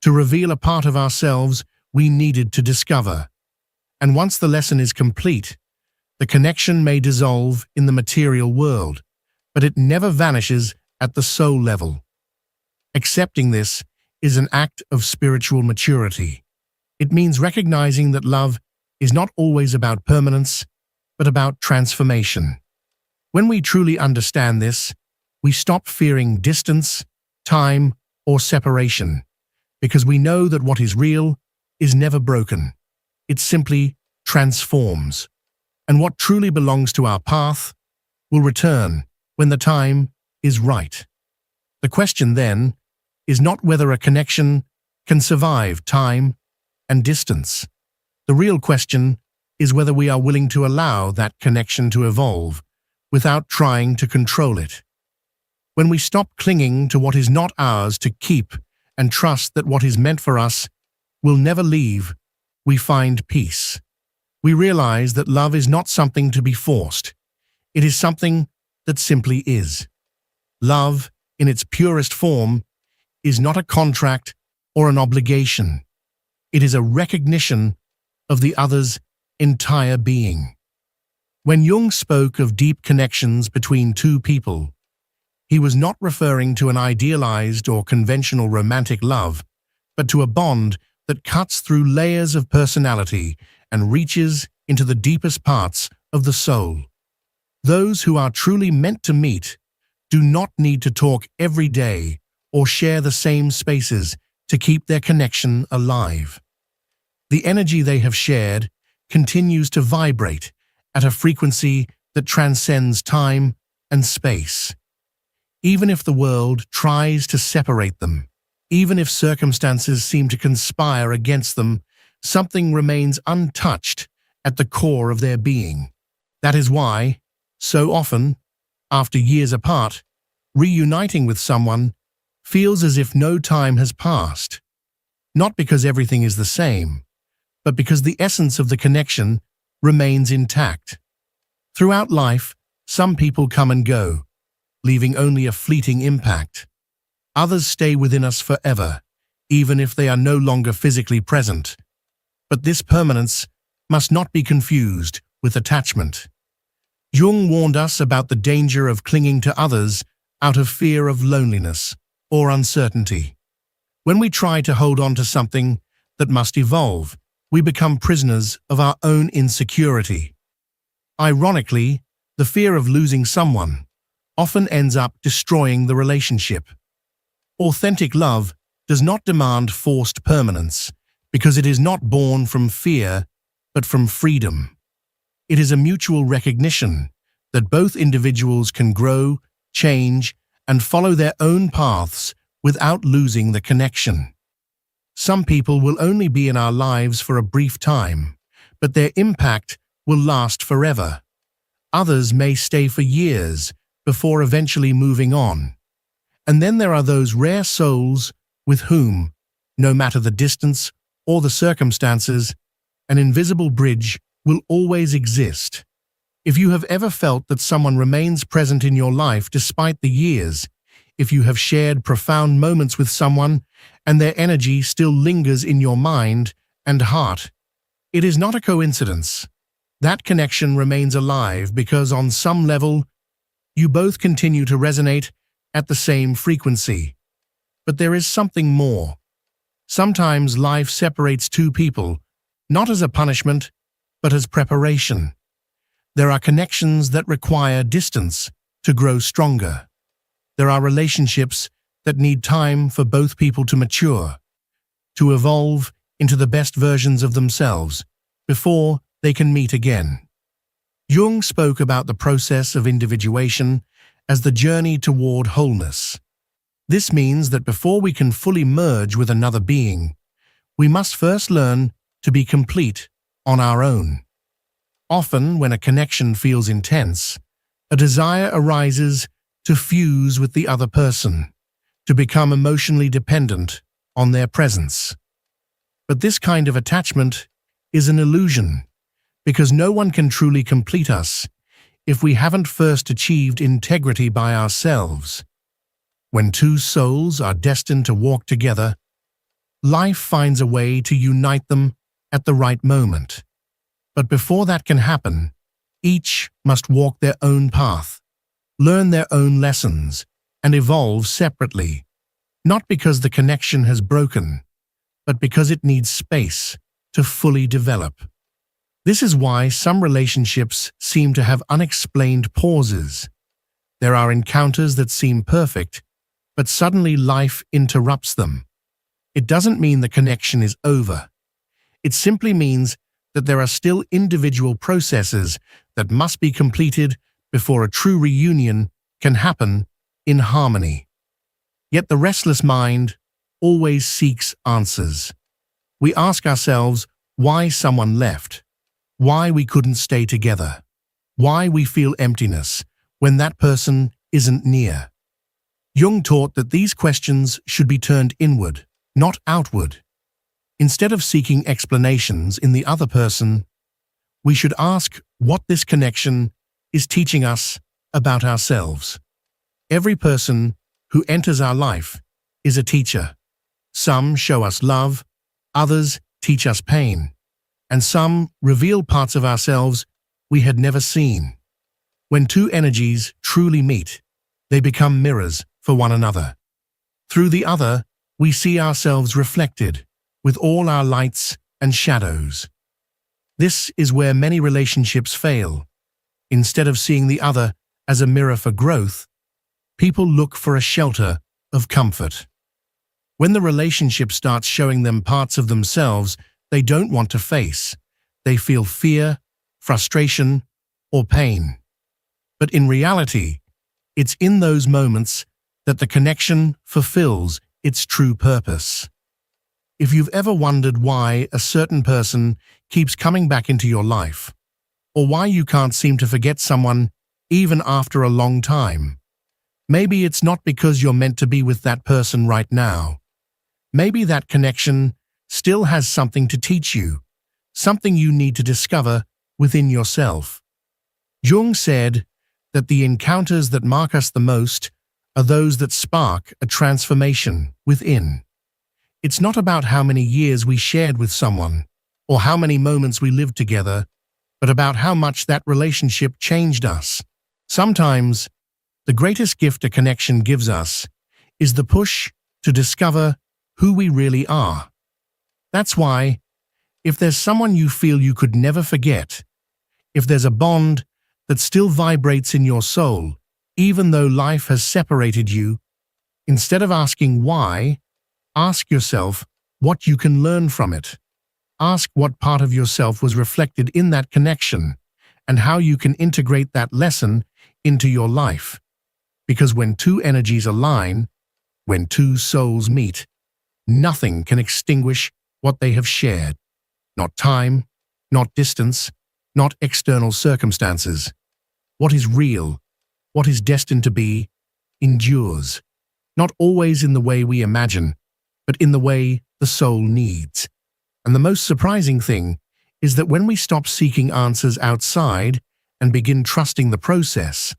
A: to reveal a part of ourselves we needed to discover. And once the lesson is complete, the connection may dissolve in the material world, but it never vanishes at the soul level. Accepting this is an act of spiritual maturity. It means recognizing that love is not always about permanence, but about transformation. When we truly understand this, we stop fearing distance, time, or separation, because we know that what is real is never broken. It simply transforms. And what truly belongs to our path will return when the time is right. The question then is not whether a connection can survive time and distance. The real question is whether we are willing to allow that connection to evolve without trying to control it. When we stop clinging to what is not ours to keep and trust that what is meant for us will never leave, we find peace. We realize that love is not something to be forced. It is something that simply is. Love, in its purest form, is not a contract or an obligation. It is a recognition of the other's entire being. When Jung spoke of deep connections between two people, he was not referring to an idealized or conventional romantic love, but to a bond that cuts through layers of personality and reaches into the deepest parts of the soul. Those who are truly meant to meet do not need to talk every day or share the same spaces to keep their connection alive. The energy they have shared continues to vibrate at a frequency that transcends time and space. Even if the world tries to separate them, even if circumstances seem to conspire against them, something remains untouched at the core of their being. That is why, so often, after years apart, reuniting with someone feels as if no time has passed. Not because everything is the same, but because the essence of the connection remains intact. Throughout life, some people come and go, leaving only a fleeting impact. Others stay within us forever, even if they are no longer physically present. But this permanence must not be confused with attachment. Jung warned us about the danger of clinging to others out of fear of loneliness or uncertainty. When we try to hold on to something that must evolve, we become prisoners of our own insecurity. Ironically, the fear of losing someone often ends up destroying the relationship. Authentic love does not demand forced permanence because it is not born from fear, but from freedom. It is a mutual recognition that both individuals can grow, change, and follow their own paths without losing the connection. Some people will only be in our lives for a brief time, but their impact will last forever. Others may stay for years before eventually moving on. And then there are those rare souls with whom, no matter the distance or the circumstances, an invisible bridge will always exist. If you have ever felt that someone remains present in your life despite the years, if you have shared profound moments with someone and their energy still lingers in your mind and heart, it is not a coincidence. That connection remains alive because on some level, you both continue to resonate at the same frequency. But there is something more. Sometimes life separates two people, not as a punishment, but as preparation. There are connections that require distance to grow stronger. There are relationships that need time for both people to mature, to evolve into the best versions of themselves before they can meet again. Jung spoke about the process of individuation as the journey toward wholeness. This means that before we can fully merge with another being, we must first learn to be complete on our own. Often, when a connection feels intense, a desire arises to fuse with the other person, to become emotionally dependent on their presence. But this kind of attachment is an illusion, because no one can truly complete us if we haven't first achieved integrity by ourselves. When two souls are destined to walk together, life finds a way to unite them at the right moment. But before that can happen, each must walk their own path, learn their own lessons, and evolve separately, not because the connection has broken, but because it needs space to fully develop. This is why some relationships seem to have unexplained pauses. There are encounters that seem perfect, but suddenly life interrupts them. It doesn't mean the connection is over. It simply means that there are still individual processes that must be completed before a true reunion can happen in harmony. Yet the restless mind always seeks answers. We ask ourselves why someone left, why we couldn't stay together, why we feel emptiness when that person isn't near. Jung taught that these questions should be turned inward, not outward. Instead of seeking explanations in the other person, we should ask what this connection is teaching us about ourselves. Every person who enters our life is a teacher. Some show us love, others teach us pain, and some reveal parts of ourselves we had never seen. When two energies truly meet, they become mirrors for one another. Through the other, we see ourselves reflected, with all our lights and shadows. This is where many relationships fail. Instead of seeing the other as a mirror for growth, people look for a shelter of comfort. When the relationship starts showing them parts of themselves they don't want to face, they feel fear, frustration, or pain. But in reality, it's in those moments that the connection fulfills its true purpose. If you've ever wondered why a certain person keeps coming back into your life, or why you can't seem to forget someone even after a long time, maybe it's not because you're meant to be with that person right now. Maybe that connection still has something to teach you, something you need to discover within yourself. Jung said that the encounters that mark us the most are those that spark a transformation within. It's not about how many years we shared with someone or how many moments we lived together, but about how much that relationship changed us. Sometimes, the greatest gift a connection gives us is the push to discover who we really are. That's why, if there's someone you feel you could never forget, if there's a bond that still vibrates in your soul, even though life has separated you, instead of asking why, ask yourself what you can learn from it. Ask what part of yourself was reflected in that connection and how you can integrate that lesson into your life. Because when two energies align, when two souls meet, nothing can extinguish what they have shared. Not time, not distance, not external circumstances. What is real, what is destined to be, endures, not always in the way we imagine, but in the way the soul needs. And the most surprising thing is that when we stop seeking answers outside and begin trusting the process,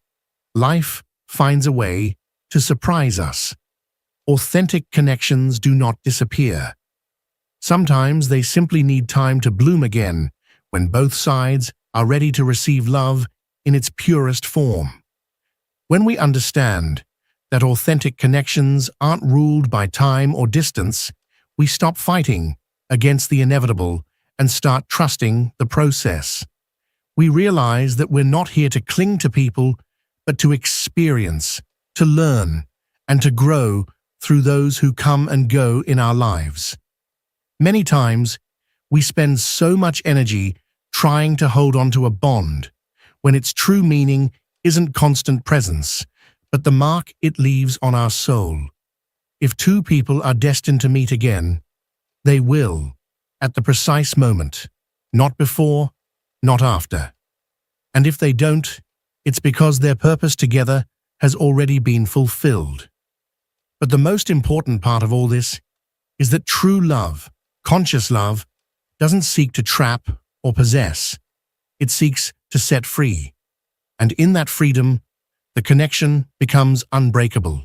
A: life finds a way to surprise us. Authentic connections do not disappear. Sometimes they simply need time to bloom again when both sides are ready to receive love in its purest form. When we understand that authentic connections aren't ruled by time or distance, we stop fighting against the inevitable and start trusting the process. we realize that we're not here to cling to people, but to experience, to learn, and to grow through those who come and go in our lives. Many times, we spend so much energy trying to hold on to a bond, when its true meaning isn't constant presence, but the mark it leaves on our soul. If two people are destined to meet again, they will, at the precise moment, not before, not after. And if they don't, it's because their purpose together has already been fulfilled. But the most important part of all this is that true love, conscious love, doesn't seek to trap or possess. It seeks to set free. And in that freedom, the connection becomes unbreakable.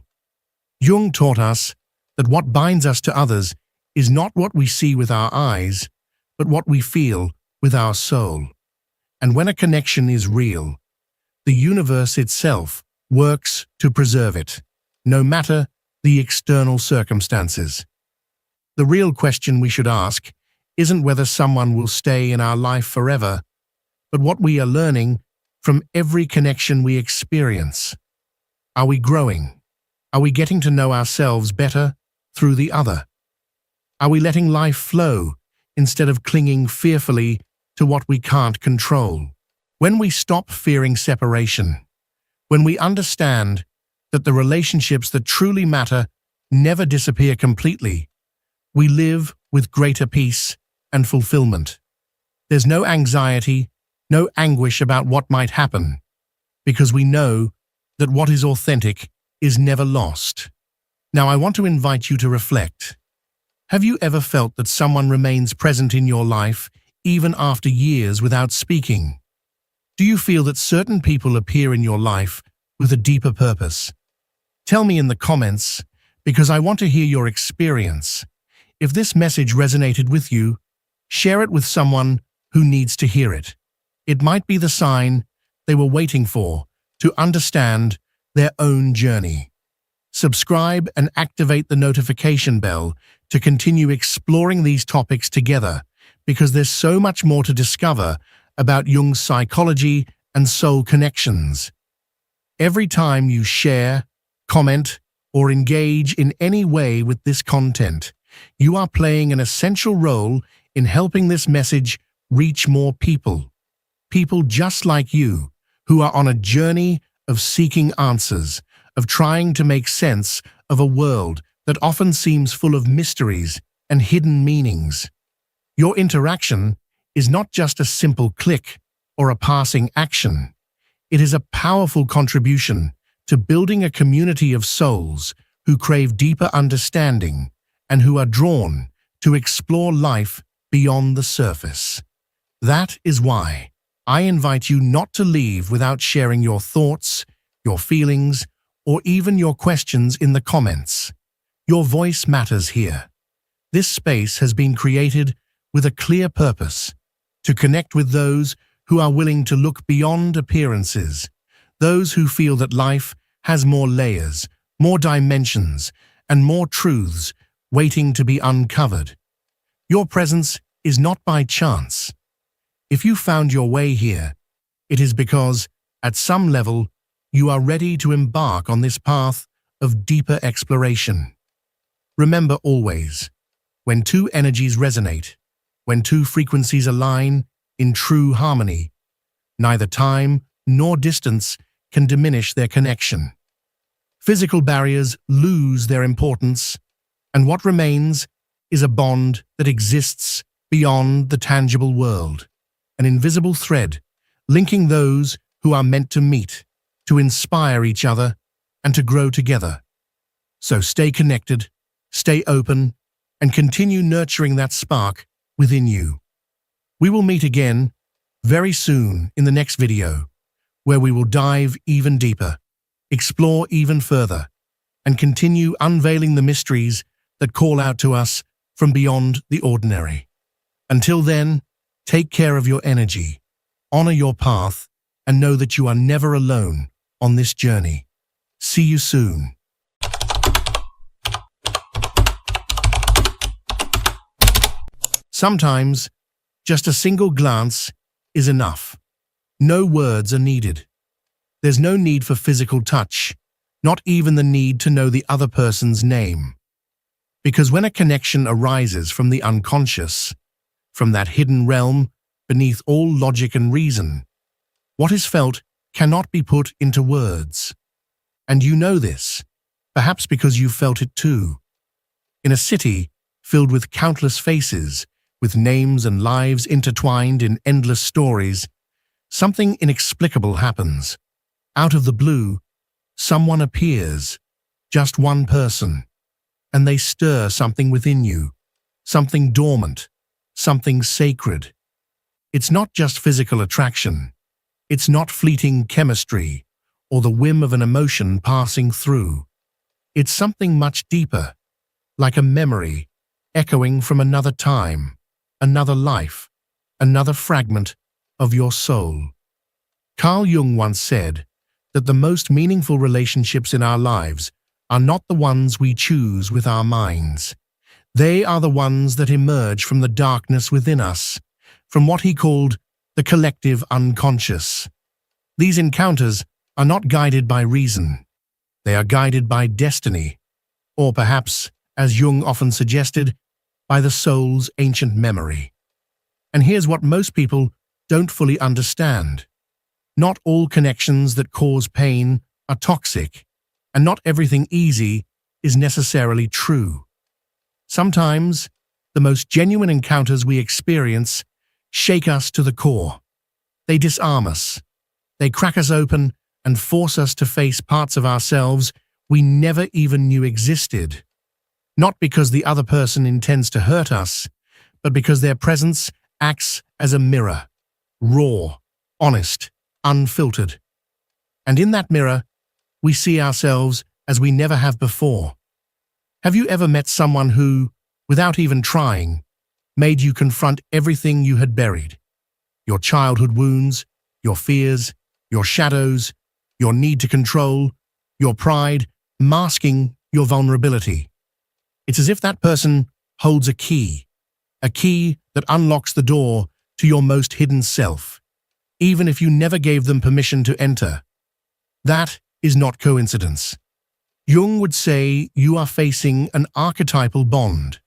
A: Jung taught us that what binds us to others is not what we see with our eyes, but what we feel with our soul. And when a connection is real, the universe itself works to preserve it, no matter the external circumstances. The real question we should ask isn't whether someone will stay in our life forever, but what we are learning from every connection we experience. Are we growing? Are we getting to know ourselves better through the other? Are we letting life flow instead of clinging fearfully to what we can't control? When we stop fearing separation, when we understand that the relationships that truly matter never disappear completely, we live with greater peace and fulfillment. There's no anxiety, no anguish about what might happen, because we know that what is authentic is never lost. Now I want to invite you to reflect. Have you ever felt that someone remains present in your life even after years without speaking? Do you feel that certain people appear in your life with a deeper purpose? Tell me in the comments, because I want to hear your experience. If this message resonated with you, share it with someone who needs to hear it. It might be the sign they were waiting for to understand their own journey. Subscribe and activate the notification bell to continue exploring these topics together, because there's so much more to discover about Jung's psychology and soul connections. Every time you share, comment, or engage in any way with this content, you are playing an essential role in helping this message reach more people. People just like you, who are on a journey of seeking answers, of trying to make sense of a world that often seems full of mysteries and hidden meanings. Your interaction is not just a simple click or a passing action. It is a powerful contribution to building a community of souls who crave deeper understanding and who are drawn to explore life beyond the surface. That is why I invite you not to leave without sharing your thoughts, your feelings, or even your questions in the comments. Your voice matters here. This space has been created with a clear purpose: to connect with those who are willing to look beyond appearances, those who feel that life has more layers, more dimensions, and more truths waiting to be uncovered. Your presence is not by chance. If you found your way here, it is because, at some level, you are ready to embark on this path of deeper exploration. Remember always, when two energies resonate, when two frequencies align in true harmony, neither time nor distance can diminish their connection. Physical barriers lose their importance, and what remains is a bond that exists beyond the tangible world, an invisible thread linking those who are meant to meet, to inspire each other, and to grow together. So stay connected, stay open, and continue nurturing that spark within you. We will meet again very soon in the next video, where we will dive even deeper, explore even further, and continue unveiling the mysteries that call out to us from beyond the ordinary. Until then, take care of your energy, honor your path, and know that you are never alone on this journey. See you soon. Sometimes, just a single glance is enough. No words are needed. There's no need for physical touch, not even the need to know the other person's name. Because when a connection arises from the unconscious, from that hidden realm beneath all logic and reason, what is felt cannot be put into words. And you know this, perhaps because you felt it too. In a city filled with countless faces, with names and lives intertwined in endless stories, something inexplicable happens. Out of the blue, someone appears, just one person, and they stir something within you, something dormant, something sacred. It's not just physical attraction. It's not fleeting chemistry or the whim of an emotion passing through. It's something much deeper, like a memory echoing from another time, another life, another fragment of your soul. Carl Jung once said that the most meaningful relationships in our lives are not the ones we choose with our minds. They are the ones that emerge from the darkness within us, from what he called the collective unconscious. These encounters are not guided by reason. They are guided by destiny, or perhaps, as Jung often suggested, by the soul's ancient memory. And here's what most people don't fully understand. Not all connections that cause pain are toxic, and not everything easy is necessarily true. Sometimes, the most genuine encounters we experience shake us to the core. They disarm us. They crack us open and force us to face parts of ourselves we never even knew existed. Not because the other person intends to hurt us, but because their presence acts as a mirror, raw, honest, unfiltered. And in that mirror, we see ourselves as we never have before. Have you ever met someone who, without even trying, made you confront everything you had buried? Your childhood wounds, your fears, your shadows, your need to control, your pride, masking your vulnerability. It's as if that person holds a key that unlocks the door to your most hidden self, even if you never gave them permission to enter. That is not coincidence. Jung would say you are facing an archetypal bond,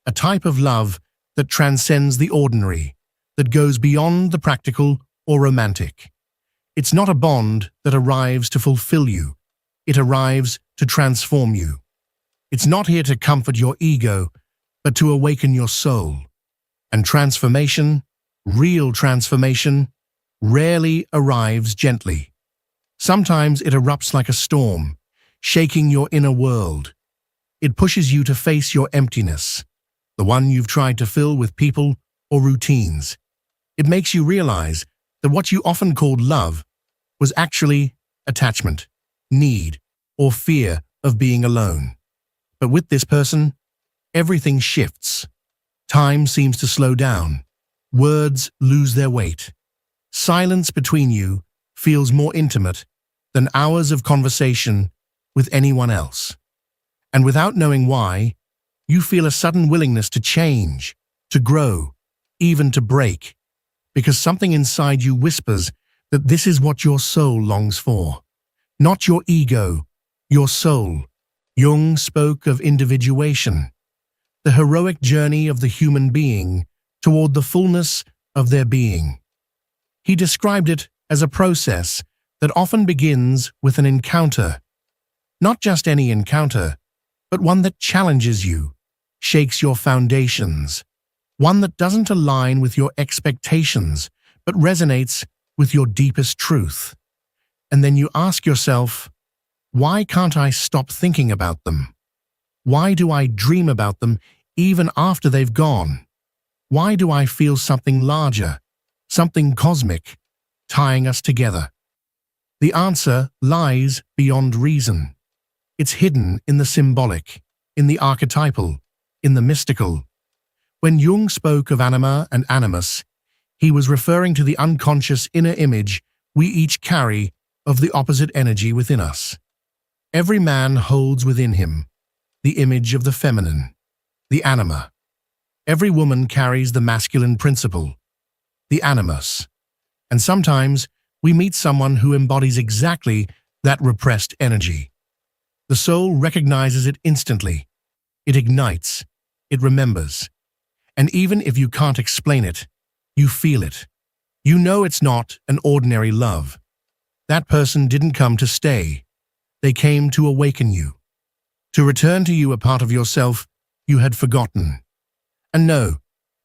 A: a type of love that transcends the ordinary, that goes beyond the practical or romantic. It's not a bond that arrives to fulfill you. It arrives to transform you. It's not here to comfort your ego, but to awaken your soul. And transformation, real transformation, rarely arrives gently. Sometimes it erupts like a storm, shaking your inner world. It pushes you to face your emptiness, the one you've tried to fill with people or routines. It makes you realize that what you often called love was actually attachment, need, or fear of being alone. But with this person, everything shifts. Time seems to slow down. Words lose their weight. Silence between you feels more intimate than hours of conversation with anyone else. And without knowing why, you feel a sudden willingness to change, to grow, even to break, because something inside you whispers that this is what your soul longs for. Not your ego, your soul. Jung spoke of individuation, the heroic journey of the human being toward the fullness of their being. He described it as a process that often begins with an encounter. Not just any encounter, but one that challenges you, shakes your foundations, one that doesn't align with your expectations, but resonates with your deepest truth. And then you ask yourself, why can't I stop thinking about them? Why do I dream about them even after they've gone? Why do I feel something larger, something cosmic, tying us together? The answer lies beyond reason. It's hidden in the symbolic, in the archetypal, in the mystical. When Jung spoke of anima and animus, he was referring to the unconscious inner image we each carry of the opposite energy within us. Every man holds within him the image of the feminine, the anima. Every woman carries the masculine principle, the animus. And sometimes we meet someone who embodies exactly that repressed energy. The soul recognizes it instantly. It ignites. It remembers. And even if you can't explain it, you feel it. You know it's not an ordinary love. That person didn't come to stay. They came to awaken you, to return to you a part of yourself you had forgotten. And no,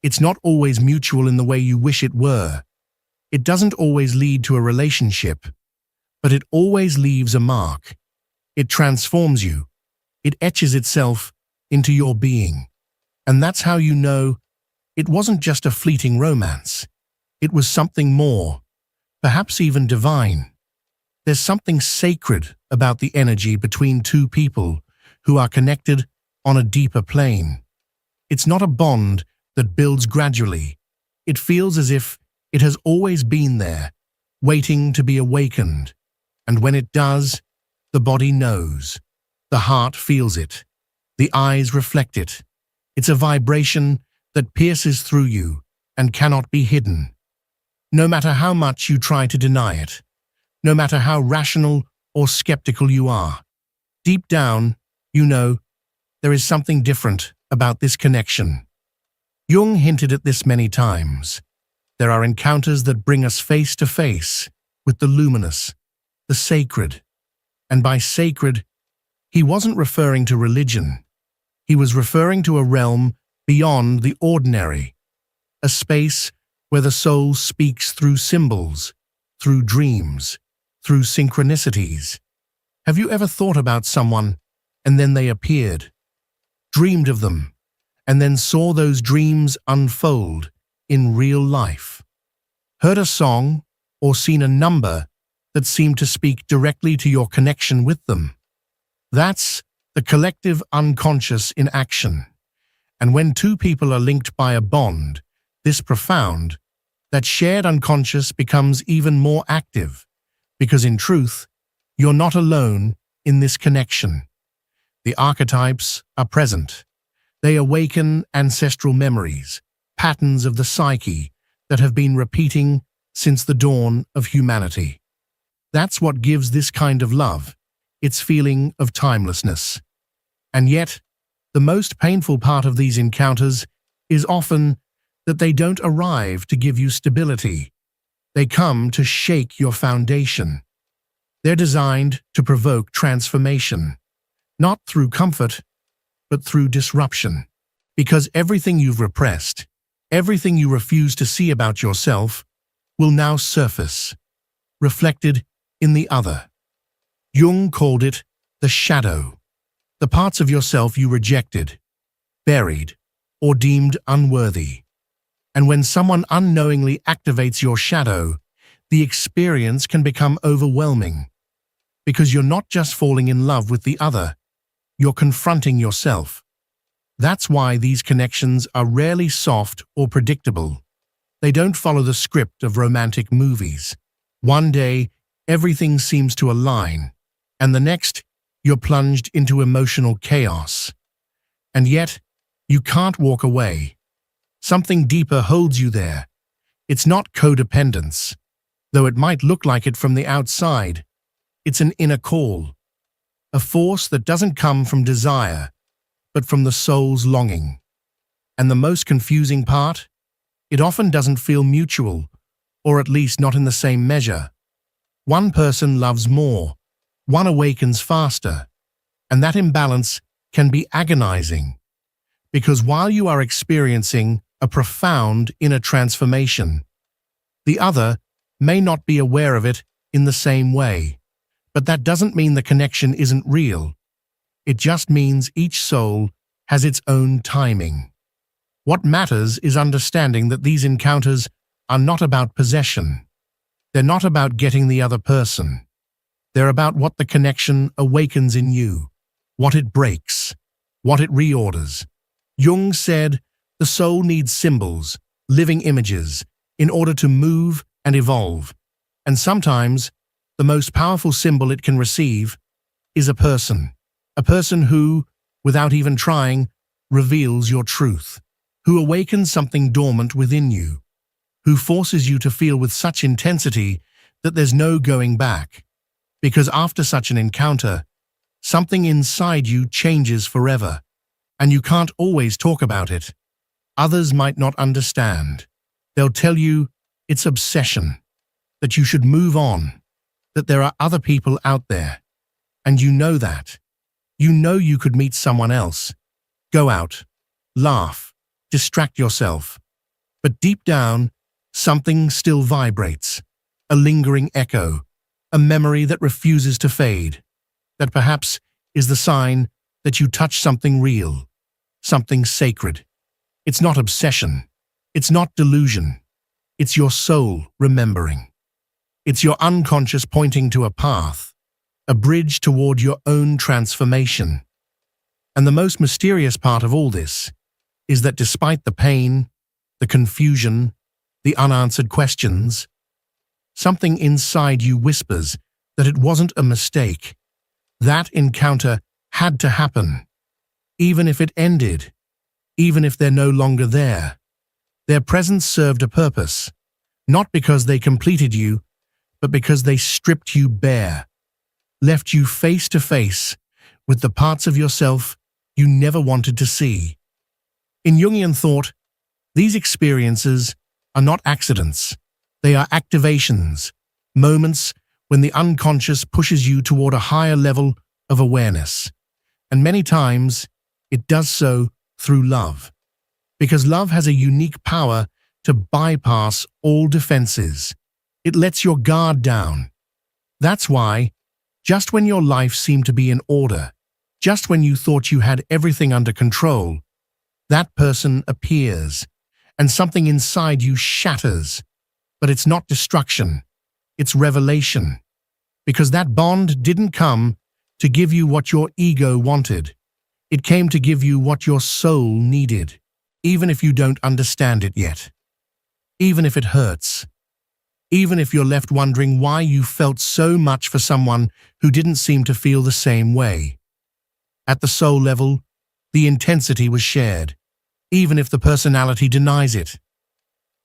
A: it's not always mutual in the way you wish it were. It doesn't always lead to a relationship, but it always leaves a mark. It transforms you. It etches itself into your being. And that's how you know it wasn't just a fleeting romance. It was something more, perhaps even divine. There's something sacred about the energy between two people who are connected on a deeper plane. It's not a bond that builds gradually. It feels as if it has always been there, waiting to be awakened. And when it does, the body knows. The heart feels it. The eyes reflect it. It's a vibration that pierces through you and cannot be hidden. No matter how much you try to deny it, no matter how rational or skeptical you are, deep down, you know, there is something different about this connection. Jung hinted at this many times. There are encounters that bring us face to face with the luminous, the sacred. And by sacred, he wasn't referring to religion. He was referring to a realm beyond the ordinary, a space where the soul speaks through symbols, through dreams, through synchronicities. Have you ever thought about someone and then they appeared, dreamed of them, and then saw those dreams unfold in real life? Heard a song or seen a number that seemed to speak directly to your connection with them? That's the collective unconscious in action. And when two people are linked by a bond this profound, that shared unconscious becomes even more active, because in truth, you're not alone in this connection. The archetypes are present. They awaken ancestral memories, patterns of the psyche that have been repeating since the dawn of humanity. That's what gives this kind of love its feeling of timelessness. And yet, the most painful part of these encounters is often that they don't arrive to give you stability. They come to shake your foundation. They're designed to provoke transformation, not through comfort, but through disruption. Because everything you've repressed, everything you refuse to see about yourself, will now surface, reflected in the other. Jung called it the shadow, the parts of yourself you rejected, buried, or deemed unworthy. And when someone unknowingly activates your shadow, the experience can become overwhelming. Because you're not just falling in love with the other, you're confronting yourself. That's why these connections are rarely soft or predictable. They don't follow the script of romantic movies. One day, everything seems to align, and the next, you're plunged into emotional chaos. And yet, you can't walk away. Something deeper holds you there. It's not codependence, though it might look like it from the outside. It's an inner call, a force that doesn't come from desire, but from the soul's longing. And the most confusing part? It often doesn't feel mutual, or at least not in the same measure. One person loves more, one awakens faster, and that imbalance can be agonizing. Because while you are experiencing a profound inner transformation, the other may not be aware of it in the same way. But that doesn't mean the connection isn't real. It just means each soul has its own timing. What matters is understanding that these encounters are not about possession. They're not about getting the other person. They're about what the connection awakens in you, what it breaks, what it reorders. Jung said, the soul needs symbols, living images, in order to move and evolve. And sometimes, the most powerful symbol it can receive is a person who, without even trying, reveals your truth, who awakens something dormant within you, who forces you to feel with such intensity that there's no going back, because after such an encounter, something inside you changes forever, and you can't always talk about it. Others might not understand. They'll tell you it's obsession, that you should move on, that there are other people out there, and you know that. You know you could meet someone else, go out, laugh, distract yourself. But deep down, something still vibrates, a lingering echo, a memory that refuses to fade, that perhaps is the sign that you touch something real, something sacred. It's not obsession, it's not delusion, it's your soul remembering. It's your unconscious pointing to a path, a bridge toward your own transformation. And the most mysterious part of all this is that despite the pain, the confusion, the unanswered questions, something inside you whispers that it wasn't a mistake. That encounter had to happen. Even if it ended, even if they're no longer there, their presence served a purpose, not because they completed you, but because they stripped you bare, left you face to face with the parts of yourself you never wanted to see. In Jungian thought, these experiences are not accidents. They are activations, moments when the unconscious pushes you toward a higher level of awareness. And many times, it does so through love. Because love has a unique power to bypass all defenses. It lets your guard down. That's why, just when your life seemed to be in order, just when you thought you had everything under control, that person appears, and something inside you shatters. But it's not destruction, it's revelation. Because that bond didn't come to give you what your ego wanted. It came to give you what your soul needed, even if you don't understand it yet. Even if it hurts. Even if you're left wondering why you felt so much for someone who didn't seem to feel the same way. At the soul level, the intensity was shared, even if the personality denies it.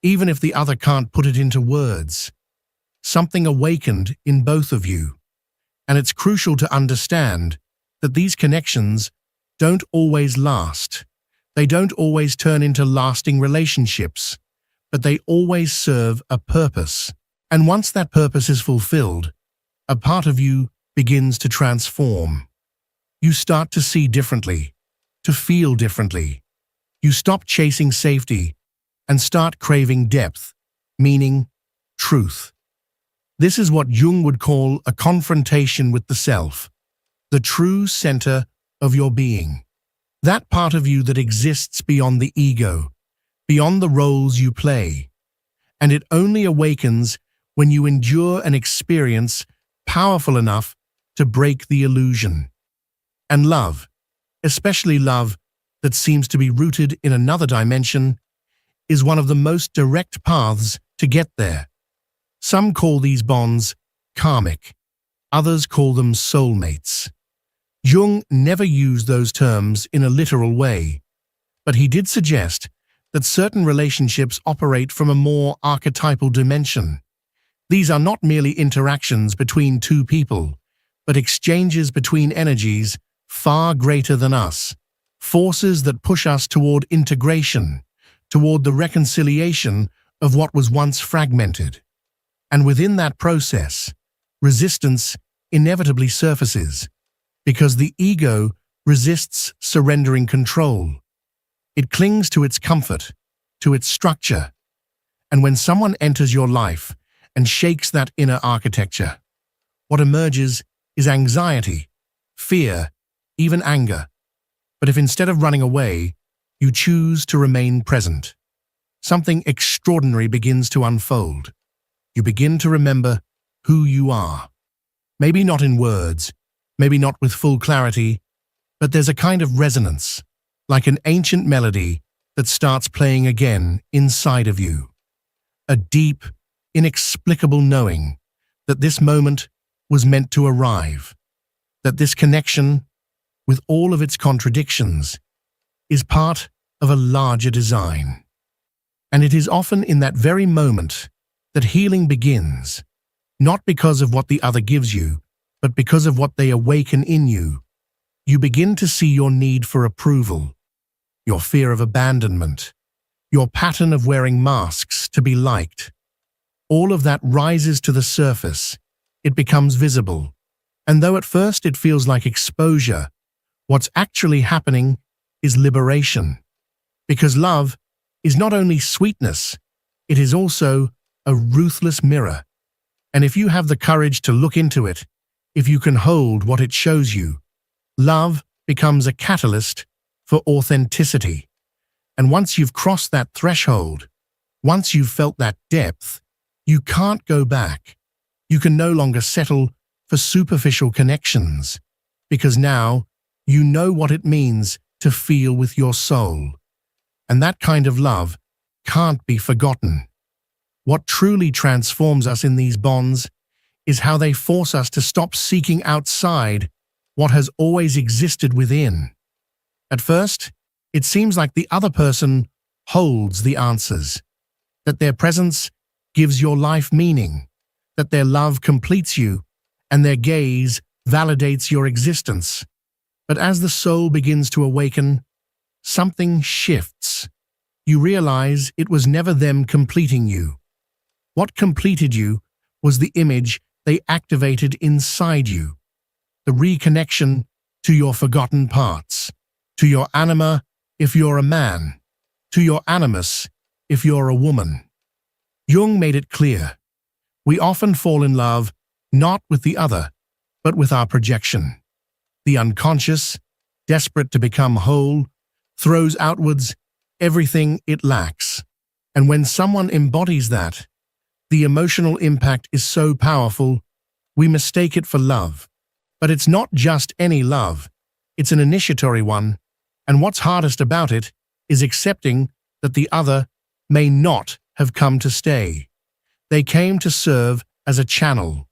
A: Even if the other can't put it into words. Something awakened in both of you. And it's crucial to understand that these connections don't always last. They don't always turn into lasting relationships, but they always serve a purpose. And once that purpose is fulfilled, a part of you begins to transform. You start to see differently, to feel differently. You stop chasing safety and start craving depth, meaning, truth. This is what Jung would call a confrontation with the self, the true center of your being. That part of you that exists beyond the ego, beyond the roles you play. And it only awakens when you endure an experience powerful enough to break the illusion. And love, especially love that seems to be rooted in another dimension, is one of the most direct paths to get there. Some call these bonds karmic, others call them soulmates. Jung never used those terms in a literal way, but he did suggest that certain relationships operate from a more archetypal dimension. These are not merely interactions between two people, but exchanges between energies far greater than us, forces that push us toward integration, toward the reconciliation of what was once fragmented. And within that process, resistance inevitably surfaces, because the ego resists surrendering control. It clings to its comfort, to its structure. And when someone enters your life and shakes that inner architecture, what emerges is anxiety, fear, even anger. But if instead of running away, you choose to remain present, something extraordinary begins to unfold. You begin to remember who you are. Maybe not in words, maybe not with full clarity, but there's a kind of resonance, like an ancient melody that starts playing again inside of you. A deep, inexplicable knowing that this moment was meant to arrive, that this connection, with all of its contradictions, is part of a larger design. And it is often in that very moment that healing begins, not because of what the other gives you, but because of what they awaken in you. You begin to see your need for approval, your fear of abandonment, your pattern of wearing masks to be liked. All of that rises to the surface. It becomes visible. And though at first it feels like exposure, what's actually happening is liberation. Because love is not only sweetness, it is also a ruthless mirror. And if you have the courage to look into it, if you can hold what it shows you, love becomes a catalyst for authenticity. And once you've crossed that threshold, once you've felt that depth, you can't go back. You can no longer settle for superficial connections, because now you know what it means to feel with your soul. And that kind of love can't be forgotten. What truly transforms us in these bonds is how they force us to stop seeking outside what has always existed within. At first, it seems like the other person holds the answers, that their presence gives your life meaning, that their love completes you, and their gaze validates your existence. But as the soul begins to awaken, something shifts. You realize it was never them completing you. What completed you was the image they activated inside you, the reconnection to your forgotten parts, to your anima if you're a man, to your animus if you're a woman. Jung made it clear. We often fall in love not with the other, but with our projection. The unconscious, desperate to become whole, throws outwards everything it lacks. And when someone embodies that, the emotional impact is so powerful, we mistake it for love. But it's not just any love, it's an initiatory one, and what's hardest about it is accepting that the other may not have come to stay. They came to serve as a channel,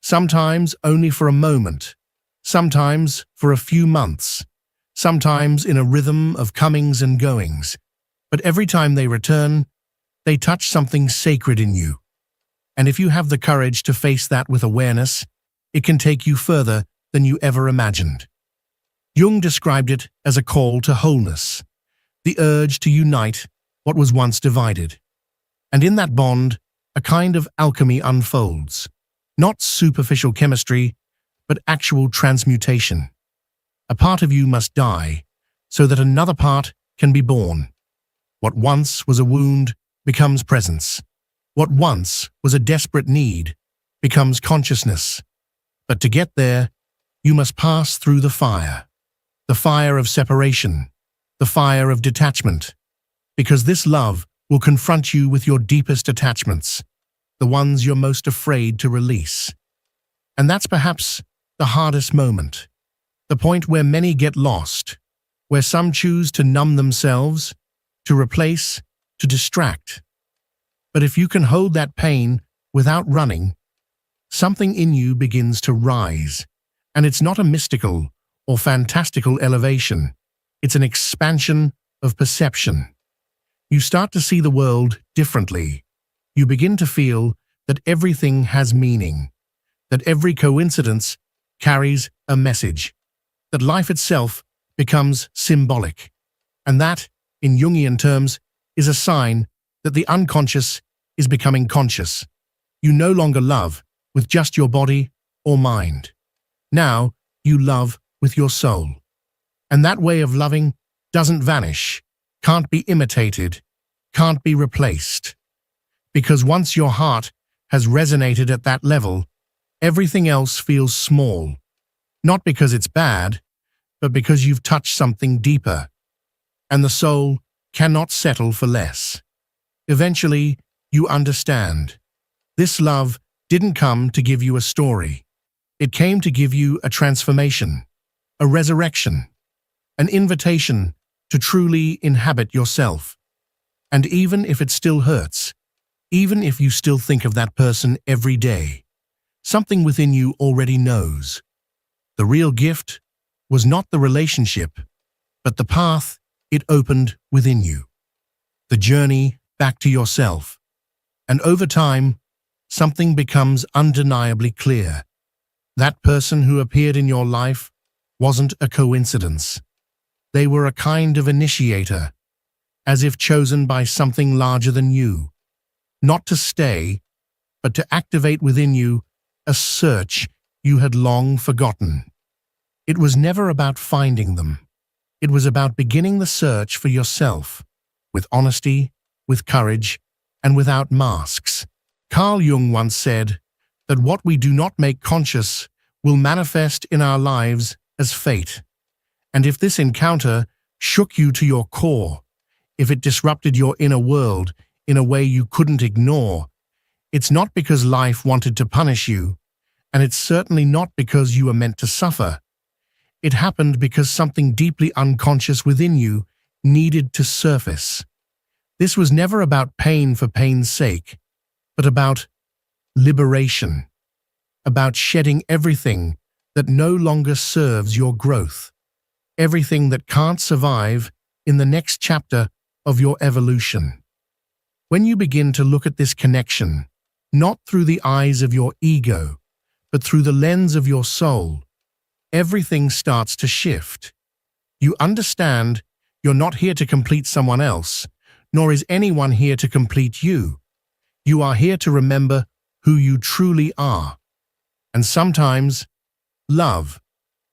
A: sometimes only for a moment, sometimes for a few months, sometimes in a rhythm of comings and goings. But every time they return, they touch something sacred in you. And if you have the courage to face that with awareness, it can take you further than you ever imagined. Jung described it as a call to wholeness, the urge to unite what was once divided. And in that bond, a kind of alchemy unfolds, not superficial chemistry, but actual transmutation. A part of you must die so that another part can be born. What once was a wound becomes presence. What once was a desperate need becomes consciousness. But to get there, you must pass through the fire of separation, the fire of detachment, because this love will confront you with your deepest attachments, the ones you're most afraid to release. And that's perhaps the hardest moment, the point where many get lost, where some choose to numb themselves, to replace, to distract. But if you can hold that pain without running, something in you begins to rise. And it's not a mystical or fantastical elevation. It's an expansion of perception. You start to see the world differently. You begin to feel that everything has meaning, that every coincidence carries a message, that life itself becomes symbolic. And that, in Jungian terms, is a sign that the unconscious is becoming conscious. You no longer love with just your body or mind. Now you love with your soul. And that way of loving doesn't vanish, can't be imitated, can't be replaced. Because once your heart has resonated at that level, everything else feels small. Not because it's bad, but because you've touched something deeper. And the soul cannot settle for less. Eventually, you understand. This love didn't come to give you a story. It came to give you a transformation, a resurrection, an invitation to truly inhabit yourself. And even if it still hurts, even if you still think of that person every day, something within you already knows. The real gift was not the relationship, but the path it opened within you. The journey back to yourself. And over time, something becomes undeniably clear. That person who appeared in your life wasn't a coincidence. They were a kind of initiator, as if chosen by something larger than you, not to stay, but to activate within you a search you had long forgotten. It was never about finding them. It was about beginning the search for yourself, with honesty, with courage, and without masks. Carl Jung once said that what we do not make conscious will manifest in our lives as fate. And if this encounter shook you to your core, if it disrupted your inner world in a way you couldn't ignore, it's not because life wanted to punish you, and it's certainly not because you were meant to suffer. It happened because something deeply unconscious within you needed to surface. This was never about pain for pain's sake, but about liberation, about shedding everything that no longer serves your growth, everything that can't survive in the next chapter of your evolution. When you begin to look at this connection, not through the eyes of your ego, but through the lens of your soul, everything starts to shift. You understand you're not here to complete someone else, nor is anyone here to complete you. You are here to remember who you truly are. And sometimes, love,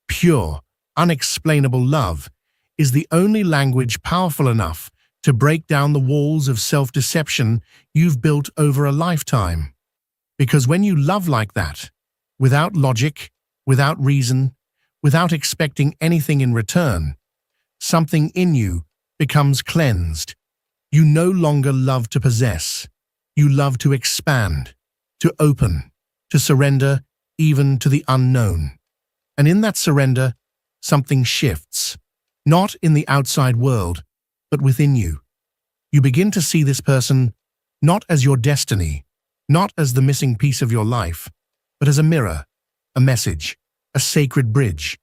A: pure, unexplainable love, is the only language powerful enough to break down the walls of self-deception you've built over a lifetime. Because when you love like that, without logic, without reason, without expecting anything in return, something in you becomes cleansed. You no longer love to possess. You love to expand, to open, to surrender even to the unknown. And in that surrender, something shifts, not in the outside world, but within you. You begin to see this person not as your destiny, not as the missing piece of your life, but as a mirror, a message, a sacred bridge.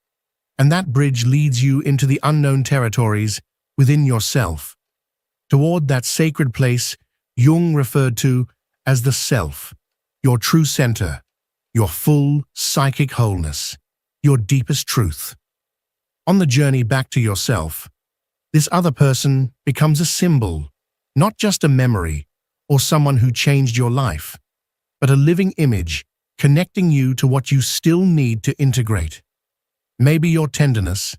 A: And that bridge leads you into the unknown territories within yourself, toward that sacred place Jung referred to as the self, your true center, your full psychic wholeness, your deepest truth. On the journey back to yourself, this other person becomes a symbol, not just a memory or someone who changed your life, but a living image connecting you to what you still need to integrate. Maybe your tenderness,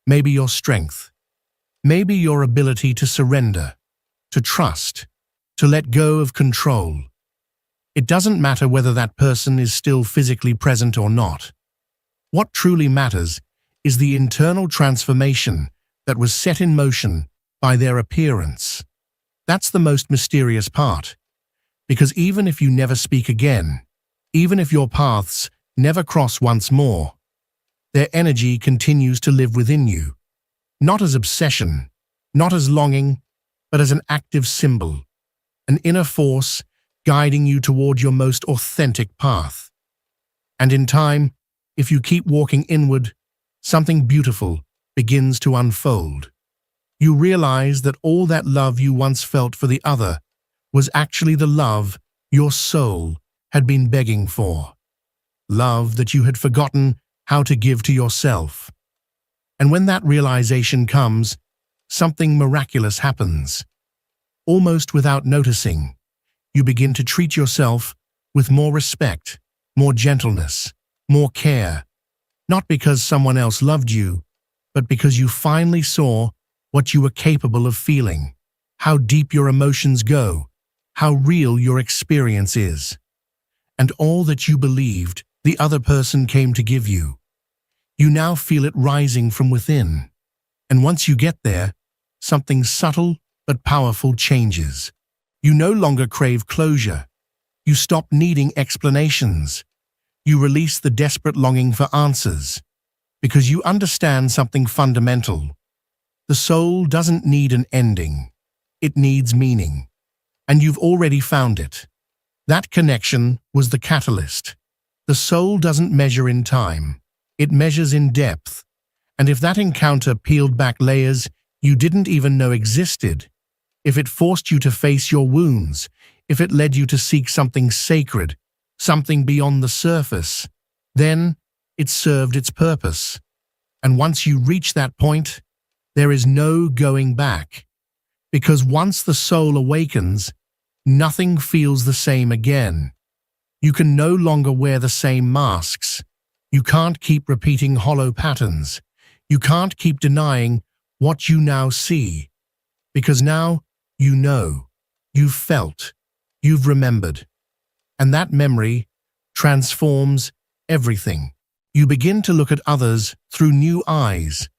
A: maybe your strength, maybe your ability to surrender, to trust, to let go of control. It doesn't matter whether that person is still physically present or not. What truly matters is the internal transformation that was set in motion by their appearance. That's the most mysterious part, because even if you never speak again, even if your paths never cross once more, their energy continues to live within you, not as obsession, not as longing, but as an active symbol, an inner force guiding you toward your most authentic path. And in time, if you keep walking inward, something beautiful begins to unfold. You realize that all that love you once felt for the other was actually the love your soul had been begging for. Love that you had forgotten how to give to yourself. And when that realization comes, something miraculous happens. Almost without noticing, you begin to treat yourself with more respect, more gentleness, more care, not because someone else loved you, but because you finally saw what you were capable of feeling, how deep your emotions go, how real your experience is, and all that you believed the other person came to give you. You now feel it rising from within, and once you get there, something subtle but powerful changes. You no longer crave closure. You stop needing explanations. You release the desperate longing for answers, because you understand something fundamental. The soul doesn't need an ending. It needs meaning. And you've already found it. That connection was the catalyst. The soul doesn't measure in time. It measures in depth. And if that encounter peeled back layers you didn't even know existed, if it forced you to face your wounds, if it led you to seek something sacred something beyond the surface, then it served its purpose. And once you reach that point, there is no going back. Because once the soul awakens, nothing feels the same again. You can no longer wear the same masks. You can't keep repeating hollow patterns. You can't keep denying what you now see. Because now you know, you've felt, you've remembered. And that memory transforms everything. You begin to look at others through new eyes,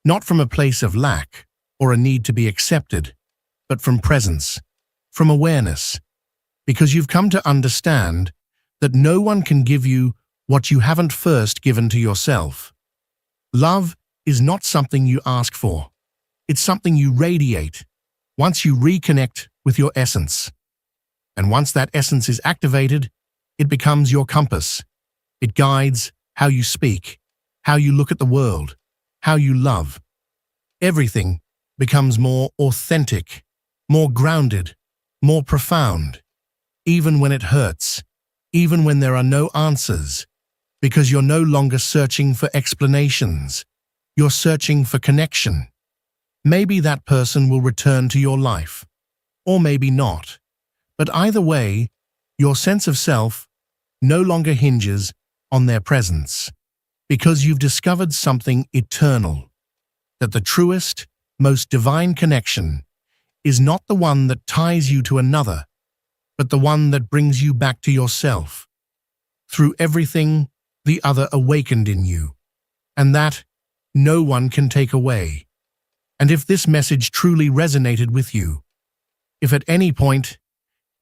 A: not from a place of lack or a need to be accepted, but from presence, from awareness, because you've come to understand that no one can give you what you haven't first given to yourself. Love is not something you ask for. It's something you radiate once you reconnect with your essence. And once that essence is activated, it becomes your compass. It guides how you speak, how you look at the world, how you love. Everything becomes more authentic, more grounded, more profound, even when it hurts, even when there are no answers, because you're no longer searching for explanations. You're searching for connection. Maybe that person will return to your life, or maybe not. But either way, your sense of self no longer hinges on their presence, because you've discovered something eternal, that the truest, most divine connection is not the one that ties you to another, but the one that brings you back to yourself, through everything the other awakened in you, and that no one can take away. And if this message truly resonated with you, if at any point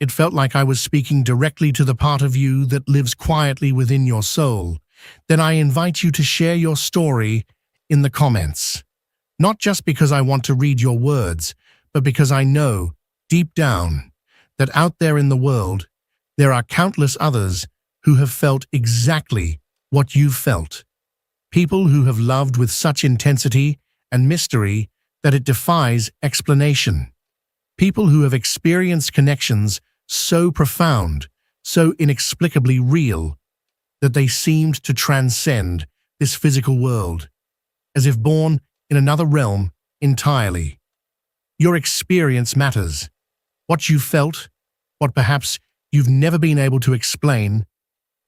A: it felt like I was speaking directly to the part of you that lives quietly within your soul, then I invite you to share your story in the comments. Not just because I want to read your words, but because I know, deep down, that out there in the world, there are countless others who have felt exactly what you've felt. People who have loved with such intensity and mystery that it defies explanation. People who have experienced connections so profound, so inexplicably real, that they seemed to transcend this physical world, as if born in another realm entirely. Your experience matters. What you felt, what perhaps you've never been able to explain,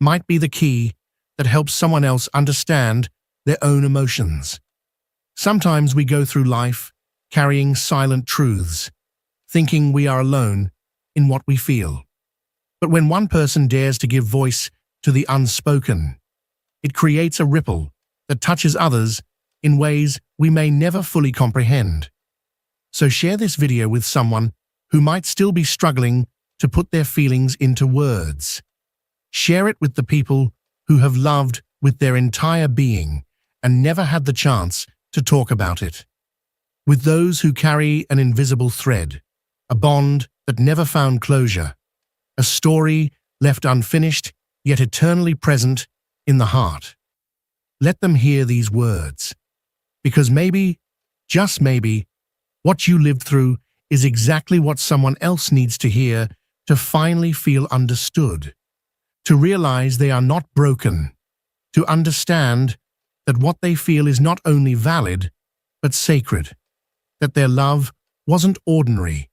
A: might be the key that helps someone else understand their own emotions. Sometimes we go through life carrying silent truths, thinking we are alone in what we feel. But when one person dares to give voice to the unspoken, it creates a ripple that touches others in ways we may never fully comprehend. So share this video with someone who might still be struggling to put their feelings into words. Share it with the people who have loved with their entire being and never had the chance to talk about it. With those who carry an invisible thread, a bond that never found closure, a story left unfinished yet eternally present in the heart. Let them hear these words, because maybe, just maybe, what you lived through is exactly what someone else needs to hear to finally feel understood, to realize they are not broken, to understand that what they feel is not only valid, but sacred, that their love wasn't ordinary.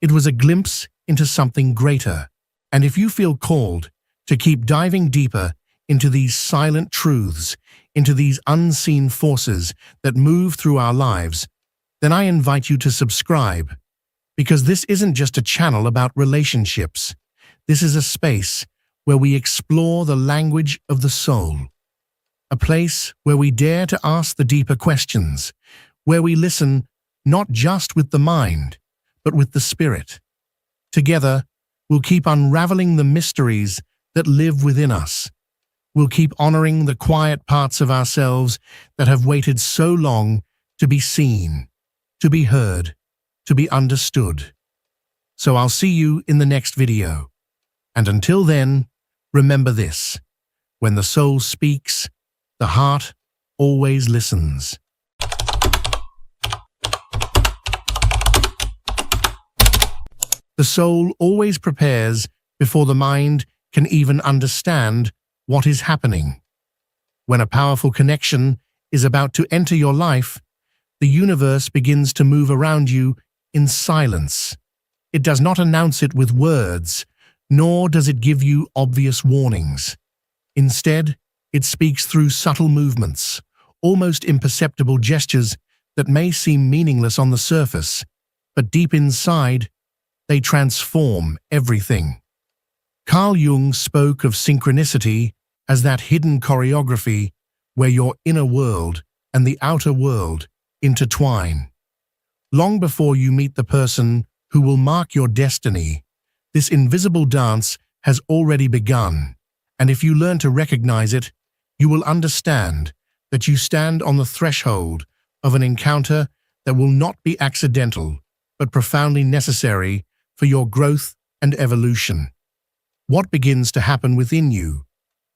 A: It was a glimpse into something greater. And if you feel called to keep diving deeper into these silent truths, into these unseen forces that move through our lives, then I invite you to subscribe, because this isn't just a channel about relationships. This is a space where we explore the language of the soul, a place where we dare to ask the deeper questions, where we listen not just with the mind, but with the spirit. Together, we'll keep unraveling the mysteries that live within us. We'll keep honoring the quiet parts of ourselves that have waited so long to be seen, to be heard, to be understood. So I'll see you in the next video. And until then, remember this: when the soul speaks, the heart always listens. The soul always prepares before the mind can even understand what is happening. When a powerful connection is about to enter your life, the universe begins to move around you in silence. It does not announce it with words, nor does it give you obvious warnings. Instead, it speaks through subtle movements, almost imperceptible gestures that may seem meaningless on the surface, but deep inside, they transform everything. Carl Jung spoke of synchronicity as that hidden choreography where your inner world and the outer world intertwine. Long before you meet the person who will mark your destiny, this invisible dance has already begun, and if you learn to recognize it, you will understand that you stand on the threshold of an encounter that will not be accidental, but profoundly necessary for your growth and evolution. What begins to happen within you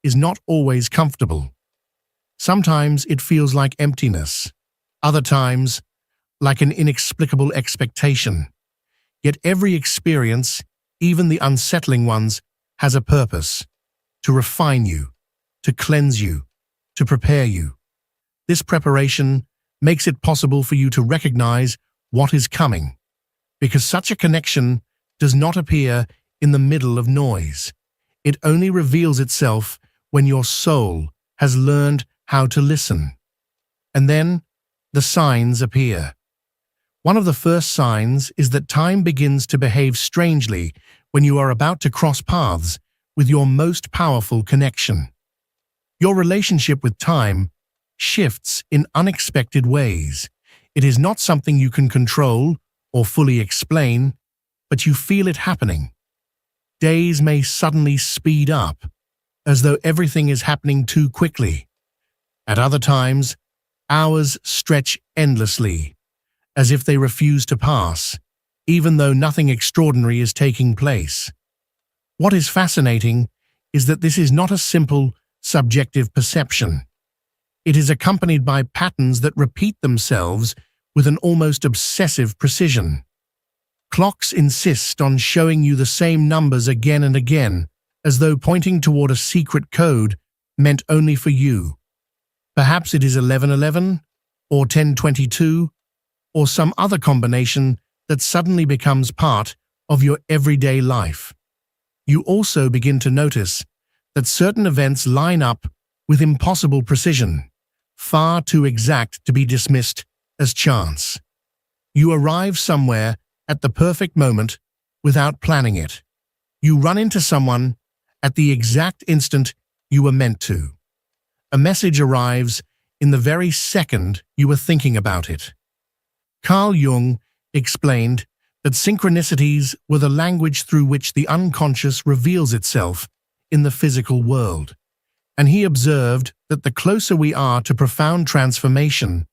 A: is not always comfortable. Sometimes it feels like emptiness, other times like an inexplicable expectation. Yet every experience, even the unsettling ones, has a purpose: to refine you, to cleanse you, to prepare you. This preparation makes it possible for you to recognize what is coming, because such a connection does not appear in the middle of noise. It only reveals itself when your soul has learned how to listen. And then the signs appear. One of the first signs is that time begins to behave strangely when you are about to cross paths with your most powerful connection. Your relationship with time shifts in unexpected ways. It is not something you can control or fully explain, but you feel it happening. Days may suddenly speed up, as though everything is happening too quickly. At other times, hours stretch endlessly, as if they refuse to pass, even though nothing extraordinary is taking place. What is fascinating is that this is not a simple, subjective perception. It is accompanied by patterns that repeat themselves with an almost obsessive precision. Clocks insist on showing you the same numbers again and again, as though pointing toward a secret code meant only for you. Perhaps it is 11:11, or 10:22, or some other combination that suddenly becomes part of your everyday life. You also begin to notice that certain events line up with impossible precision, far too exact to be dismissed as chance. You arrive somewhere at the perfect moment without planning it. You run into someone at the exact instant you were meant to. A message arrives in the very second you were thinking about it. Carl Jung explained that synchronicities were the language through which the unconscious reveals itself in the physical world, and he observed that the closer we are to profound transformation,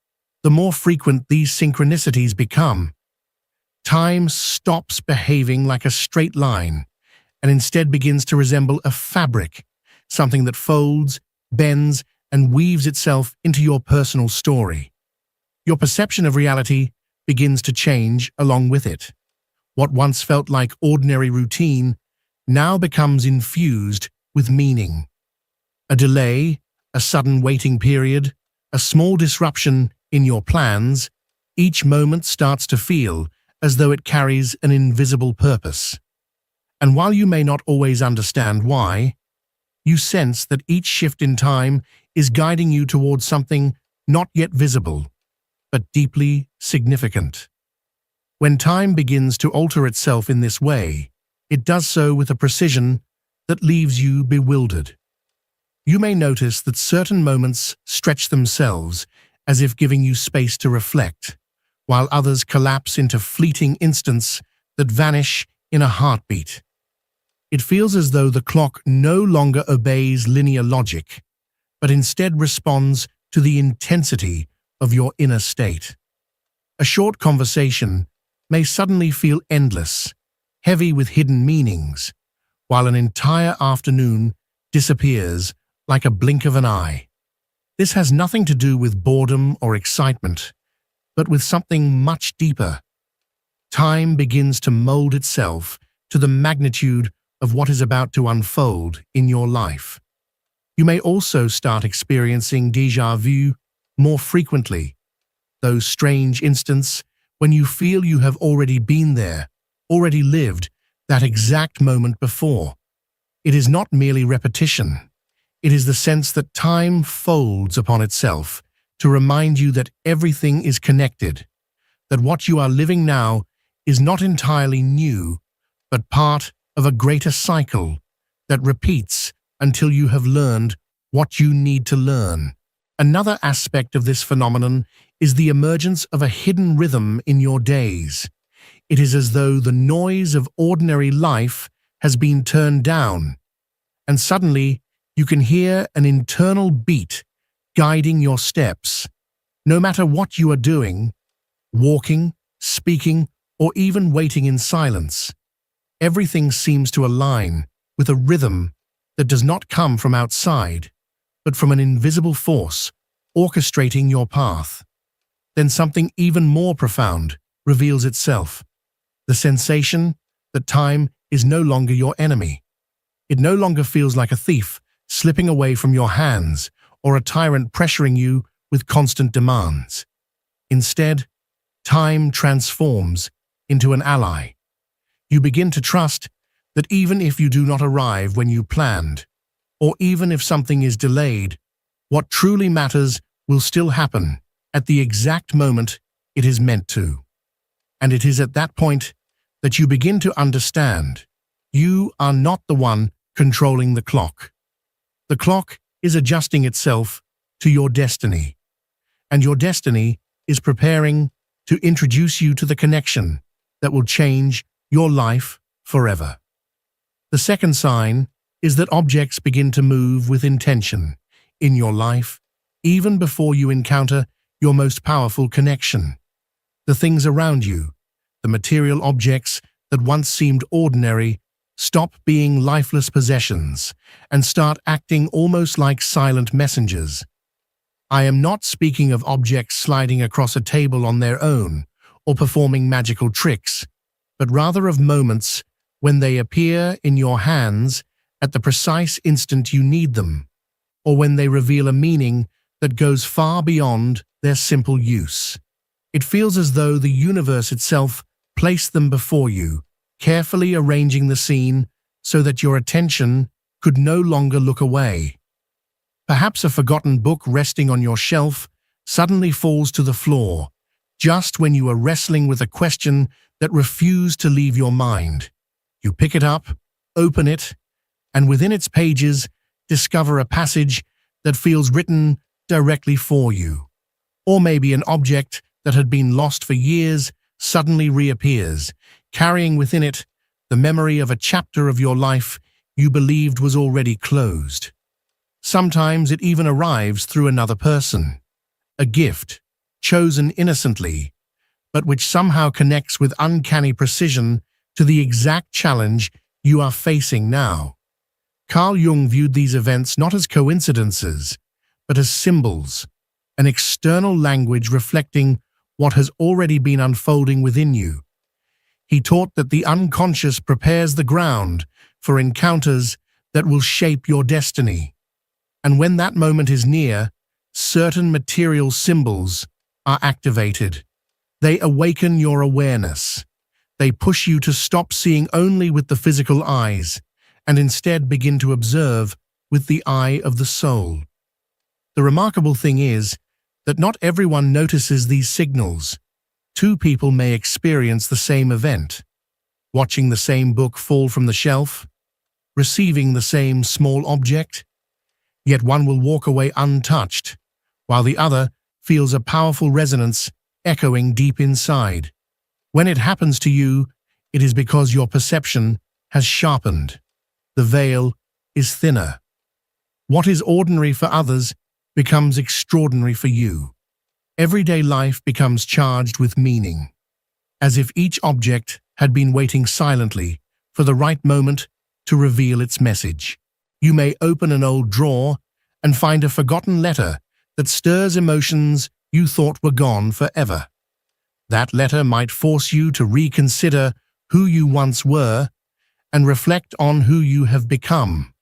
A: the more frequent these synchronicities become. Time stops behaving like a straight line and instead begins to resemble a fabric, something that folds, bends, and weaves itself into your personal story. Your perception of reality begins to change along with it. What once felt like ordinary routine now becomes infused with meaning. A delay, a sudden waiting period, a small disruption in your plans, each moment starts to feel as though it carries an invisible purpose. And while you may not always understand why, you sense that each shift in time is guiding you towards something not yet visible, but deeply significant. When time begins to alter itself in this way, it does so with a precision that leaves you bewildered. You may notice that certain moments stretch themselves as if giving you space to reflect, while others collapse into fleeting instants that vanish in a heartbeat. It feels as though the clock no longer obeys linear logic, but instead responds to the intensity of your inner state. A short conversation may suddenly feel endless, heavy with hidden meanings, while an entire afternoon disappears like a blink of an eye. This has nothing to do with boredom or excitement, but with something much deeper. Time begins to mold itself to the magnitude of what is about to unfold in your life. You may also start experiencing déjà vu more frequently, those strange instants when you feel you have already been there, already lived that exact moment before. It is not merely repetition. It is the sense that time folds upon itself to remind you that everything is connected, that what you are living now is not entirely new, but part of a greater cycle that repeats until you have learned what you need to learn. Another aspect of this phenomenon is the emergence of a hidden rhythm in your days. It is as though the noise of ordinary life has been turned down, and suddenly you can hear an internal beat guiding your steps. No matter what you are doing, walking, speaking, or even waiting in silence, everything seems to align with a rhythm that does not come from outside, but from an invisible force orchestrating your path. Then something even more profound reveals itself. The sensation that time is no longer your enemy. It no longer feels like a thief slipping away from your hands or a tyrant pressuring you with constant demands. Instead, time transforms into an ally. You begin to trust that even if you do not arrive when you planned, or even if something is delayed, what truly matters will still happen at the exact moment it is meant to. And it is at that point that you begin to understand you are not the one controlling the clock. The clock is adjusting itself to your destiny, and your destiny is preparing to introduce you to the connection that will change your life forever. The second sign is that objects begin to move with intention in your life, even before you encounter your most powerful connection. The things around you, the material objects that once seemed ordinary, stop being lifeless possessions and start acting almost like silent messengers. I am not speaking of objects sliding across a table on their own or performing magical tricks, but rather of moments when they appear in your hands at the precise instant you need them, or when they reveal a meaning that goes far beyond their simple use. It feels as though the universe itself placed them before you, carefully arranging the scene so that your attention could no longer look away. Perhaps a forgotten book resting on your shelf suddenly falls to the floor, just when you are wrestling with a question that refused to leave your mind. You pick it up, open it, and within its pages discover a passage that feels written directly for you. Or maybe an object that had been lost for years suddenly reappears, carrying within it the memory of a chapter of your life you believed was already closed. Sometimes it even arrives through another person, a gift, chosen innocently, but which somehow connects with uncanny precision to the exact challenge you are facing now. Carl Jung viewed these events not as coincidences, but as symbols, an external language reflecting what has already been unfolding within you. He taught that the unconscious prepares the ground for encounters that will shape your destiny. And when that moment is near, certain material symbols are activated. They awaken your awareness. They push you to stop seeing only with the physical eyes and instead begin to observe with the eye of the soul. The remarkable thing is that not everyone notices these signals. Two people may experience the same event, watching the same book fall from the shelf, receiving the same small object, yet one will walk away untouched, while the other feels a powerful resonance echoing deep inside. When it happens to you, it is because your perception has sharpened. The veil is thinner. What is ordinary for others becomes extraordinary for you. Everyday life becomes charged with meaning, as if each object had been waiting silently for the right moment to reveal its message. You may open an old drawer and find a forgotten letter that stirs emotions you thought were gone forever. That letter might force you to reconsider who you once were, and reflect on who you have become.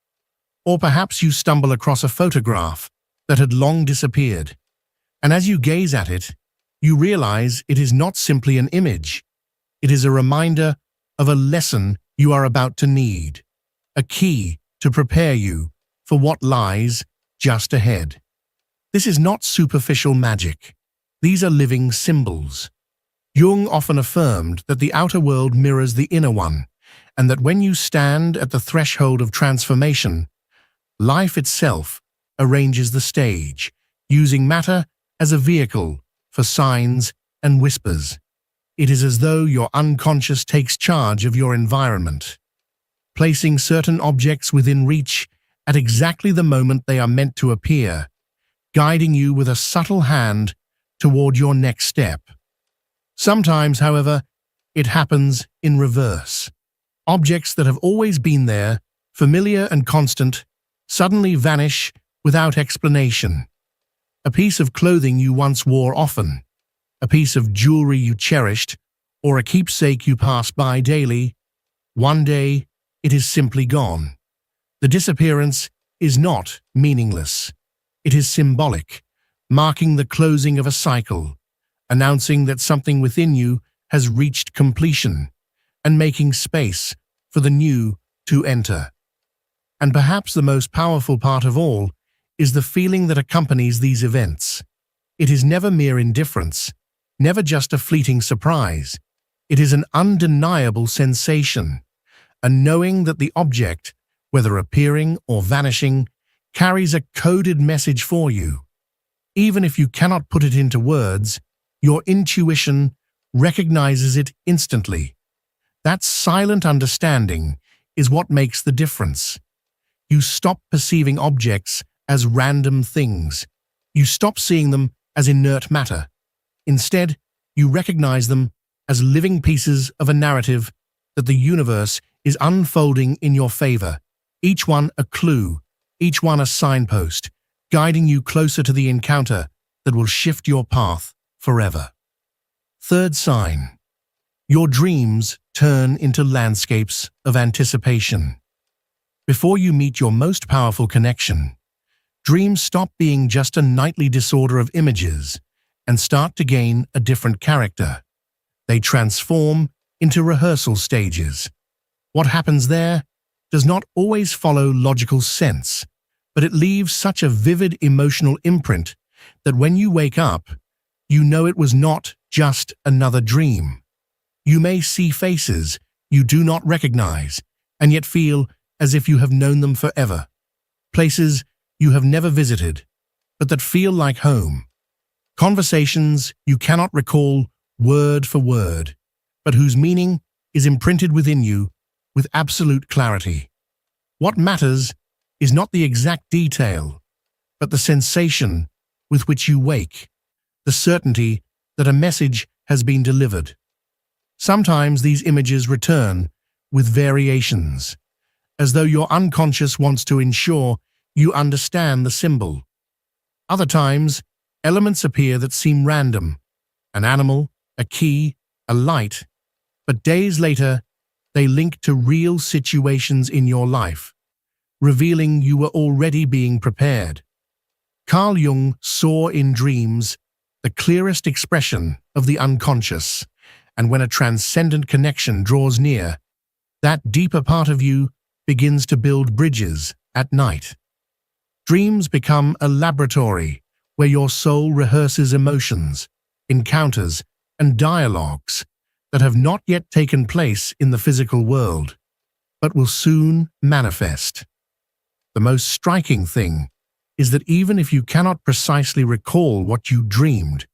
A: Or perhaps you stumble across a photograph that had long disappeared, and as you gaze at it, you realize it is not simply an image. It is a reminder of a lesson you are about to need, a key to prepare you for what lies just ahead. This is not superficial magic. These are living symbols. Jung often affirmed that the outer world mirrors the inner one, and that when you stand at the threshold of transformation, life itself arranges the stage, using matter as a vehicle for signs and whispers. It is as though your unconscious takes charge of your environment, placing certain objects within reach at exactly the moment they are meant to appear, guiding you with a subtle hand toward your next step. Sometimes, however, it happens in reverse. Objects that have always been there, familiar and constant, suddenly vanish without explanation. A piece of clothing you once wore often, a piece of jewelry you cherished, or a keepsake you pass by daily, one day it is simply gone. The disappearance is not meaningless. It is symbolic, marking the closing of a cycle, announcing that something within you has reached completion, and making space for the new to enter. And perhaps the most powerful part of all is the feeling that accompanies these events. It is never mere indifference, never just a fleeting surprise. It is an undeniable sensation, a knowing that the object, whether appearing or vanishing, carries a coded message for you. Even if you cannot put it into words, your intuition recognizes it instantly. That silent understanding is what makes the difference. You stop perceiving objects as random things. You stop seeing them as inert matter. Instead, you recognize them as living pieces of a narrative that the universe is unfolding in your favor, each one a clue, each one a signpost, guiding you closer to the encounter that will shift your path forever. Third sign. Your dreams turn into landscapes of anticipation. Before you meet your most powerful connection, dreams stop being just a nightly disorder of images and start to gain a different character. They transform into rehearsal stages. What happens there does not always follow logical sense, but it leaves such a vivid emotional imprint that when you wake up, you know it was not just another dream. You may see faces you do not recognize, and yet feel as if you have known them forever. Places you have never visited, but that feel like home. Conversations you cannot recall word for word, but whose meaning is imprinted within you with absolute clarity. What matters is not the exact detail, but the sensation with which you wake, the certainty that a message has been delivered. Sometimes these images return with variations, as though your unconscious wants to ensure you understand the symbol. Other times, elements appear that seem random, an animal, a key, a light, but days later, they link to real situations in your life, revealing you were already being prepared. Carl Jung saw in dreams the clearest expression of the unconscious, and when a transcendent connection draws near, that deeper part of you begins to build bridges at night. Dreams become a laboratory where your soul rehearses emotions, encounters, and dialogues that have not yet taken place in the physical world, but will soon manifest. The most striking thing is that even if you cannot precisely recall what you dreamed,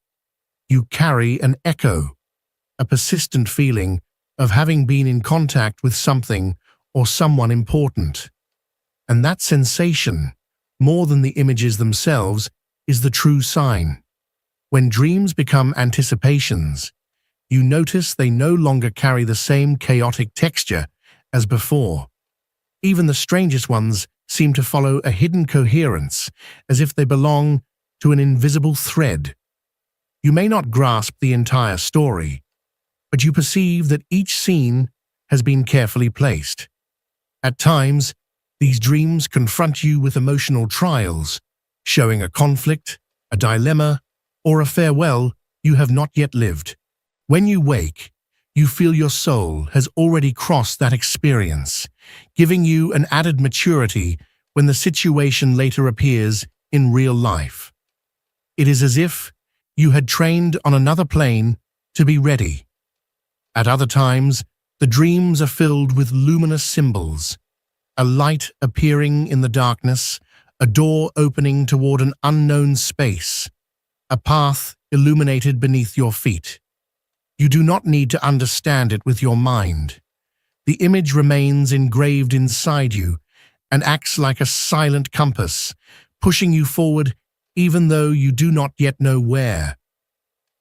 A: you carry an echo, a persistent feeling of having been in contact with something or someone important. And that sensation, more than the images themselves, is the true sign. When dreams become anticipations, you notice they no longer carry the same chaotic texture as before. Even the strangest ones seem to follow a hidden coherence, as if they belong to an invisible thread. You may not grasp the entire story, but you perceive that each scene has been carefully placed, At times, these dreams confront you with emotional trials, showing a conflict, a dilemma, or a farewell you have not yet lived. When you wake, you feel your soul has already crossed that experience, giving you an added maturity when the situation later appears in real life. It is as if you had trained on another plane to be ready. At other times, the dreams are filled with luminous symbols, a light appearing in the darkness, a door opening toward an unknown space, a path illuminated beneath your feet. You do not need to understand it with your mind. The image remains engraved inside you and acts like a silent compass, pushing you forward even though you do not yet know where.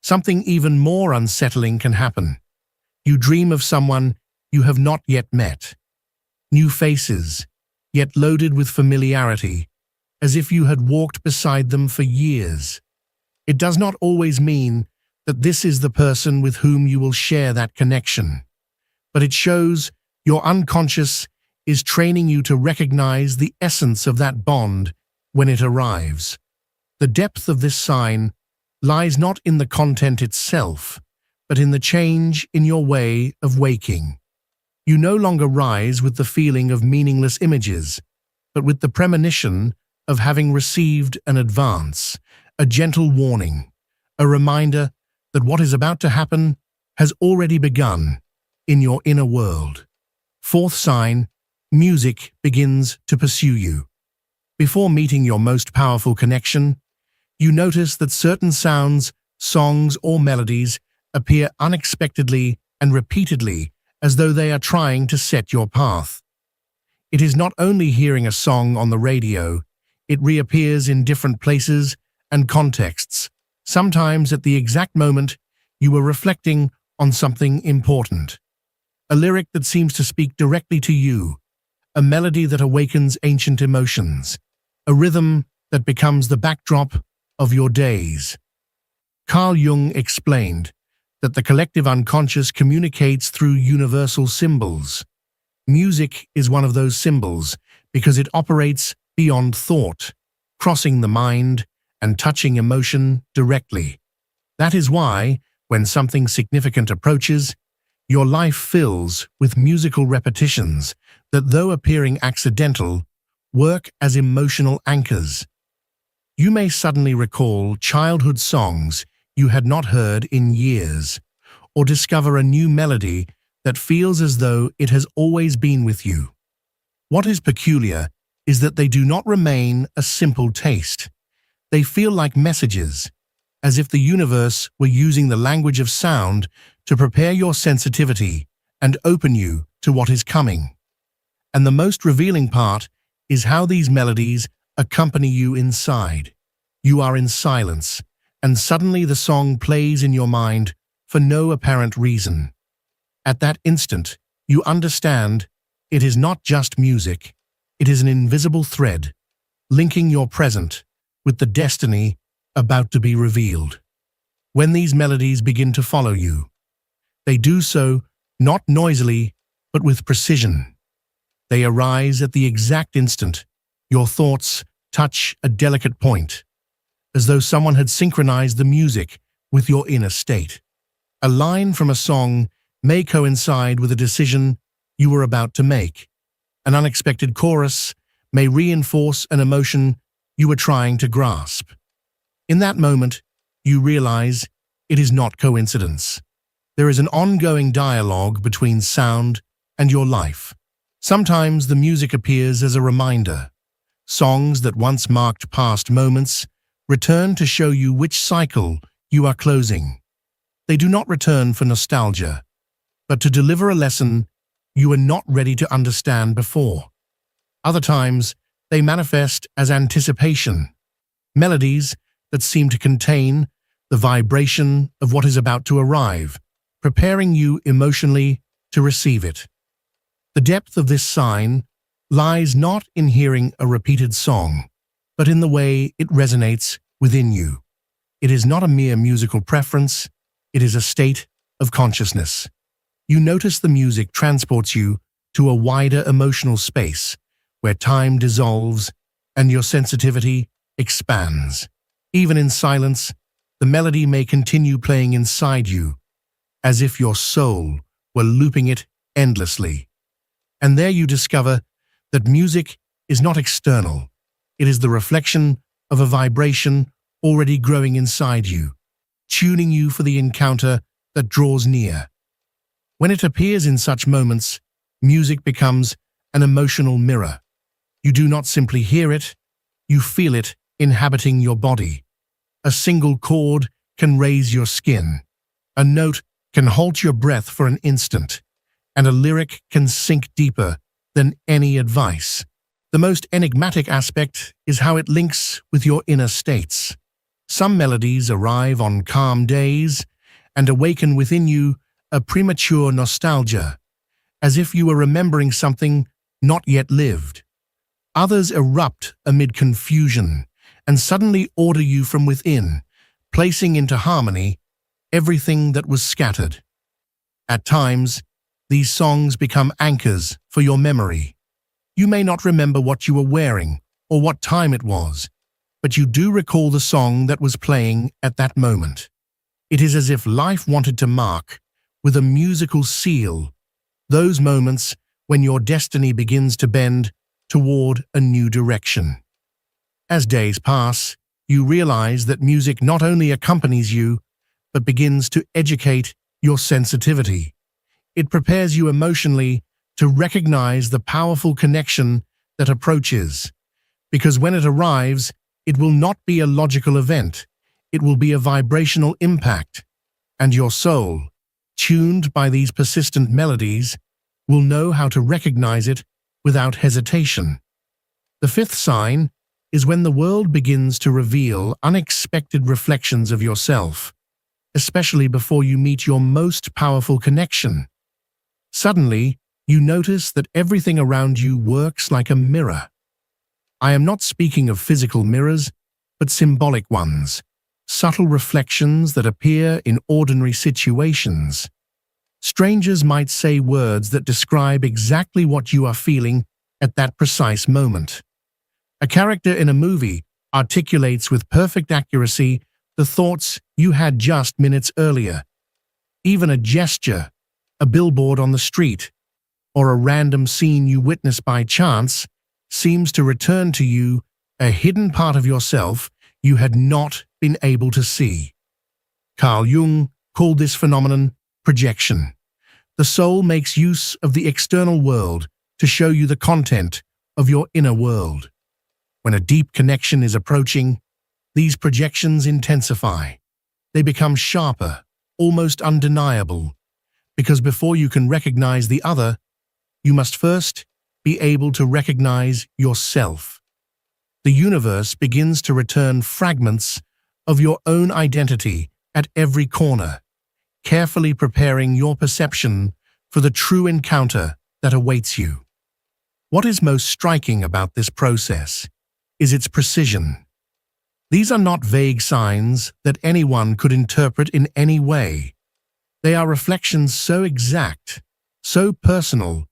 A: Something even more unsettling can happen. You dream of someone you have not yet met. New faces, yet loaded with familiarity, as if you had walked beside them for years. It does not always mean that this is the person with whom you will share that connection, but it shows your unconscious is training you to recognize the essence of that bond when it arrives. The depth of this sign lies not in the content itself, but in the change in your way of waking. You no longer rise with the feeling of meaningless images, but with the premonition of having received an advance, a gentle warning, a reminder that what is about to happen has already begun in your inner world. Fourth sign, music begins to pursue you. Before meeting your most powerful connection, you notice that certain sounds, songs, or melodies appear unexpectedly and repeatedly as though they are trying to set your path. It is not only hearing a song on the radio, it reappears in different places and contexts, sometimes at the exact moment you were reflecting on something important. A lyric that seems to speak directly to you, a melody that awakens ancient emotions, a rhythm that becomes the backdrop of your days. Carl Jung explained that the collective unconscious communicates through universal symbols. Music is one of those symbols because it operates beyond thought, crossing the mind and touching emotion directly. That is why, when something significant approaches, your life fills with musical repetitions that, though appearing accidental, work as emotional anchors. You may suddenly recall childhood songs you had not heard in years, or discover a new melody that feels as though it has always been with you. What is peculiar is that they do not remain a simple taste. They feel like messages, as if the universe were using the language of sound to prepare your sensitivity and open you to what is coming. And the most revealing part is how these melodies accompany you inside. You are in silence, and suddenly the song plays in your mind for no apparent reason. At that instant, you understand it is not just music, it is an invisible thread, linking your present with the destiny about to be revealed. When these melodies begin to follow you, they do so not noisily, but with precision. They arise at the exact instant your thoughts touch a delicate point, as though someone had synchronized the music with your inner state. A line from a song may coincide with a decision you were about to make. An unexpected chorus may reinforce an emotion you were trying to grasp. In that moment, you realize it is not coincidence. There is an ongoing dialogue between sound and your life. Sometimes the music appears as a reminder. Songs that once marked past moments return to show you which cycle you are closing. They do not return for nostalgia, but to deliver a lesson you were not ready to understand before. Other times, they manifest as anticipation, melodies that seem to contain the vibration of what is about to arrive, preparing you emotionally to receive it. The depth of this sign lies not in hearing a repeated song, but in the way it resonates within you. It is not a mere musical preference, it is a state of consciousness. You notice the music transports you to a wider emotional space where time dissolves and your sensitivity expands. Even in silence, the melody may continue playing inside you, as if your soul were looping it endlessly. And there you discover that music is not external. It is the reflection of a vibration already growing inside you, tuning you for the encounter that draws near. When it appears in such moments, music becomes an emotional mirror. You do not simply hear it, you feel it inhabiting your body. A single chord can raise your skin. A note can halt your breath for an instant, and a lyric can sink deeper than any advice. The most enigmatic aspect is how it links with your inner states. Some melodies arrive on calm days and awaken within you a premature nostalgia, as if you were remembering something not yet lived. Others erupt amid confusion and suddenly order you from within, placing into harmony everything that was scattered. At times, these songs become anchors for your memory. You may not remember what you were wearing or what time it was, but you do recall the song that was playing at that moment. It is as if life wanted to mark, with a musical seal, those moments when your destiny begins to bend toward a new direction. As days pass, you realize that music not only accompanies you, but begins to educate your sensitivity. It prepares you emotionally to recognize the powerful connection that approaches, because when it arrives, it will not be a logical event, it will be a vibrational impact, and your soul, tuned by these persistent melodies, will know how to recognize it without hesitation. The fifth sign is when the world begins to reveal unexpected reflections of yourself, especially before you meet your most powerful connection. Suddenly, you notice that everything around you works like a mirror. I am not speaking of physical mirrors, but symbolic ones, subtle reflections that appear in ordinary situations. Strangers might say words that describe exactly what you are feeling at that precise moment. A character in a movie articulates with perfect accuracy the thoughts you had just minutes earlier. Even a gesture, a billboard on the street, or a random scene you witness by chance seems to return to you a hidden part of yourself you had not been able to see. Carl Jung called this phenomenon projection. The soul makes use of the external world to show you the content of your inner world. When a deep connection is approaching, these projections intensify. They become sharper, almost undeniable, because before you can recognize the other, you must first be able to recognize yourself. The universe begins to return fragments of your own identity at every corner, carefully preparing your perception for the true encounter that awaits you. What is most striking about this process is its precision. These are not vague signs that anyone could interpret in any way. They are reflections so exact, so personal,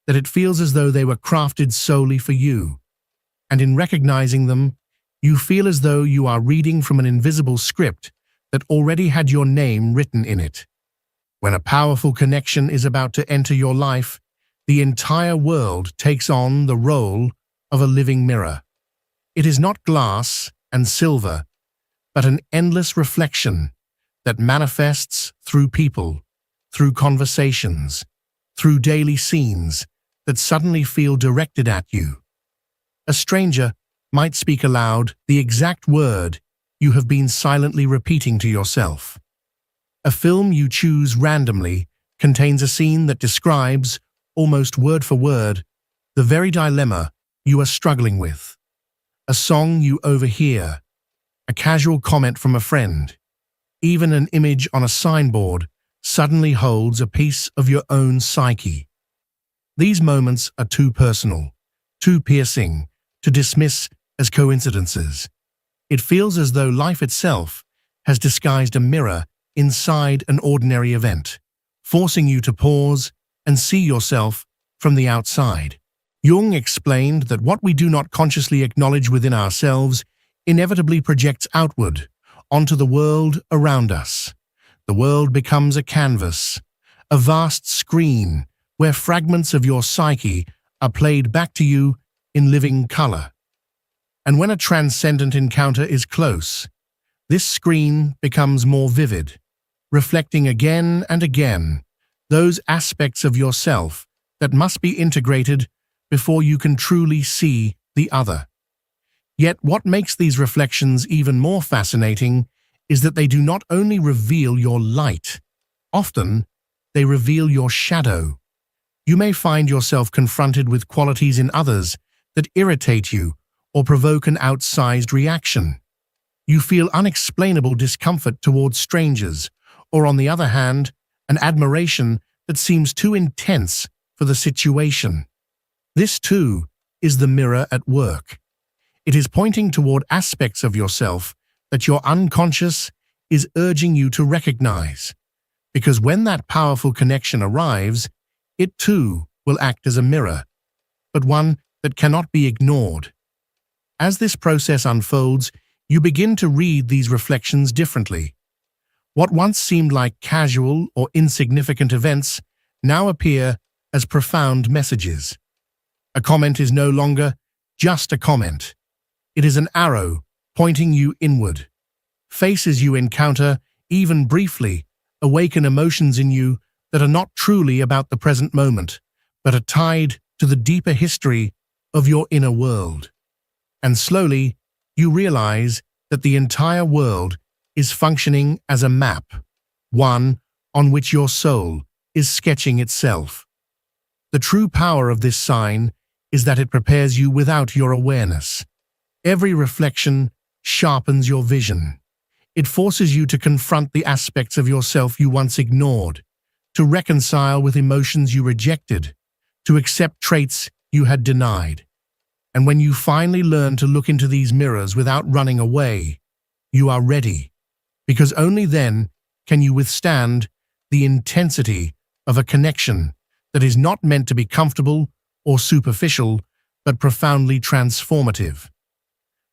A: that it feels as though they were crafted solely for you. And in recognizing them, you feel as though you are reading from an invisible script that already had your name written in it. When a powerful connection is about to enter your life, the entire world takes on the role of a living mirror. It is not glass and silver, but an endless reflection that manifests through people, through conversations, through daily scenes that suddenly feel directed at you. A stranger might speak aloud the exact word you have been silently repeating to yourself. A film you choose randomly contains a scene that describes, almost word for word, the very dilemma you are struggling with. A song you overhear, a casual comment from a friend, even an image on a signboard suddenly holds a piece of your own psyche. These moments are too personal, too piercing, to dismiss as coincidences. It feels as though life itself has disguised a mirror inside an ordinary event, forcing you to pause and see yourself from the outside. Jung explained that what we do not consciously acknowledge within ourselves inevitably projects outward, onto the world around us. The world becomes a canvas, a vast screen where fragments of your psyche are played back to you in living color. And when a transcendent encounter is close, this screen becomes more vivid, reflecting again and again those aspects of yourself that must be integrated before you can truly see the other. Yet what makes these reflections even more fascinating is that they do not only reveal your light, often they reveal your shadow. You may find yourself confronted with qualities in others that irritate you or provoke an outsized reaction. You feel unexplainable discomfort towards strangers, or on the other hand, an admiration that seems too intense for the situation. This, too, is the mirror at work. It is pointing toward aspects of yourself that your unconscious is urging you to recognize. Because when that powerful connection arrives, it too will act as a mirror, but one that cannot be ignored. As this process unfolds, you begin to read these reflections differently. What once seemed like casual or insignificant events now appear as profound messages. A comment is no longer just a comment. It is an arrow pointing you inward. Faces you encounter, even briefly, awaken emotions in you that are not truly about the present moment, but are tied to the deeper history of your inner world. And slowly, you realize that the entire world is functioning as a map, one on which your soul is sketching itself. The true power of this sign is that it prepares you without your awareness. Every reflection sharpens your vision. It forces you to confront the aspects of yourself you once ignored, to reconcile with emotions you rejected, to accept traits you had denied. And when you finally learn to look into these mirrors without running away, you are ready, because only then can you withstand the intensity of a connection that is not meant to be comfortable or superficial, but profoundly transformative.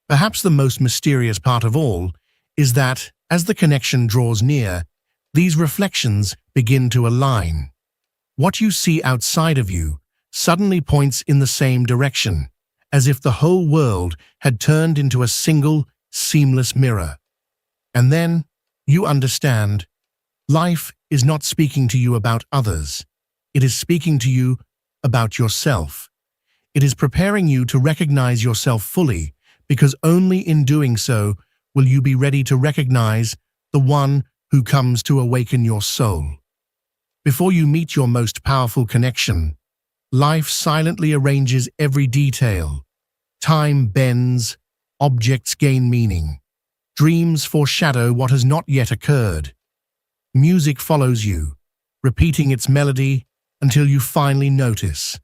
A: Perhaps the most mysterious part of all is that, as the connection draws near, these reflections begin to align. What you see outside of you suddenly points in the same direction, as if the whole world had turned into a single, seamless mirror. And then, you understand, life is not speaking to you about others. It is speaking to you about yourself. It is preparing you to recognize yourself fully, because only in doing so will you be ready to recognize the one who comes to awaken your soul. Before you meet your most powerful connection, life silently arranges every detail. Time bends, objects gain meaning. Dreams foreshadow what has not yet occurred. Music follows you, repeating its melody until you finally notice.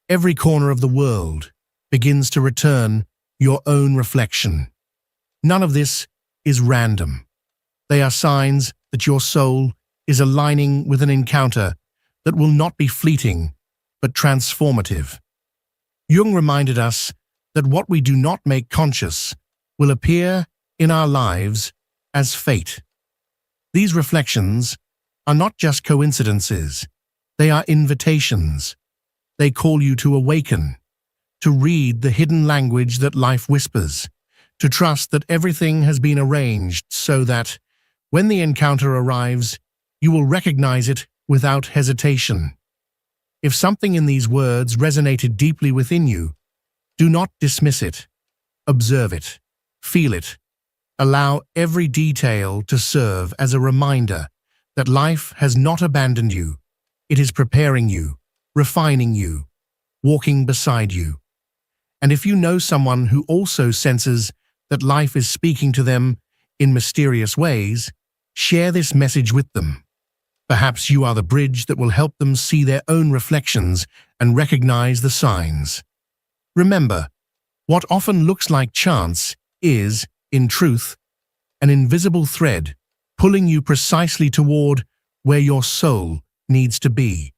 A: Every corner of the world begins to return your own reflection. None of this is random. They are signs that your soul is aligning with an encounter that will not be fleeting, but transformative. Jung reminded us that what we do not make conscious will appear in our lives as fate. These reflections are not just coincidences, they are invitations. They call you to awaken, to read the hidden language that life whispers, to trust that everything has been arranged so that, when the encounter arrives, you will recognize it without hesitation. If something in these words resonated deeply within you, do not dismiss it. Observe it. Feel it. Allow every detail to serve as a reminder that life has not abandoned you. It is preparing you, refining you, walking beside you. And if you know someone who also senses that life is speaking to them in mysterious ways, share this message with them. Perhaps you are the bridge that will help them see their own reflections and recognize the signs. Remember, what often looks like chance is, in truth, an invisible thread pulling you precisely toward where your soul needs to be.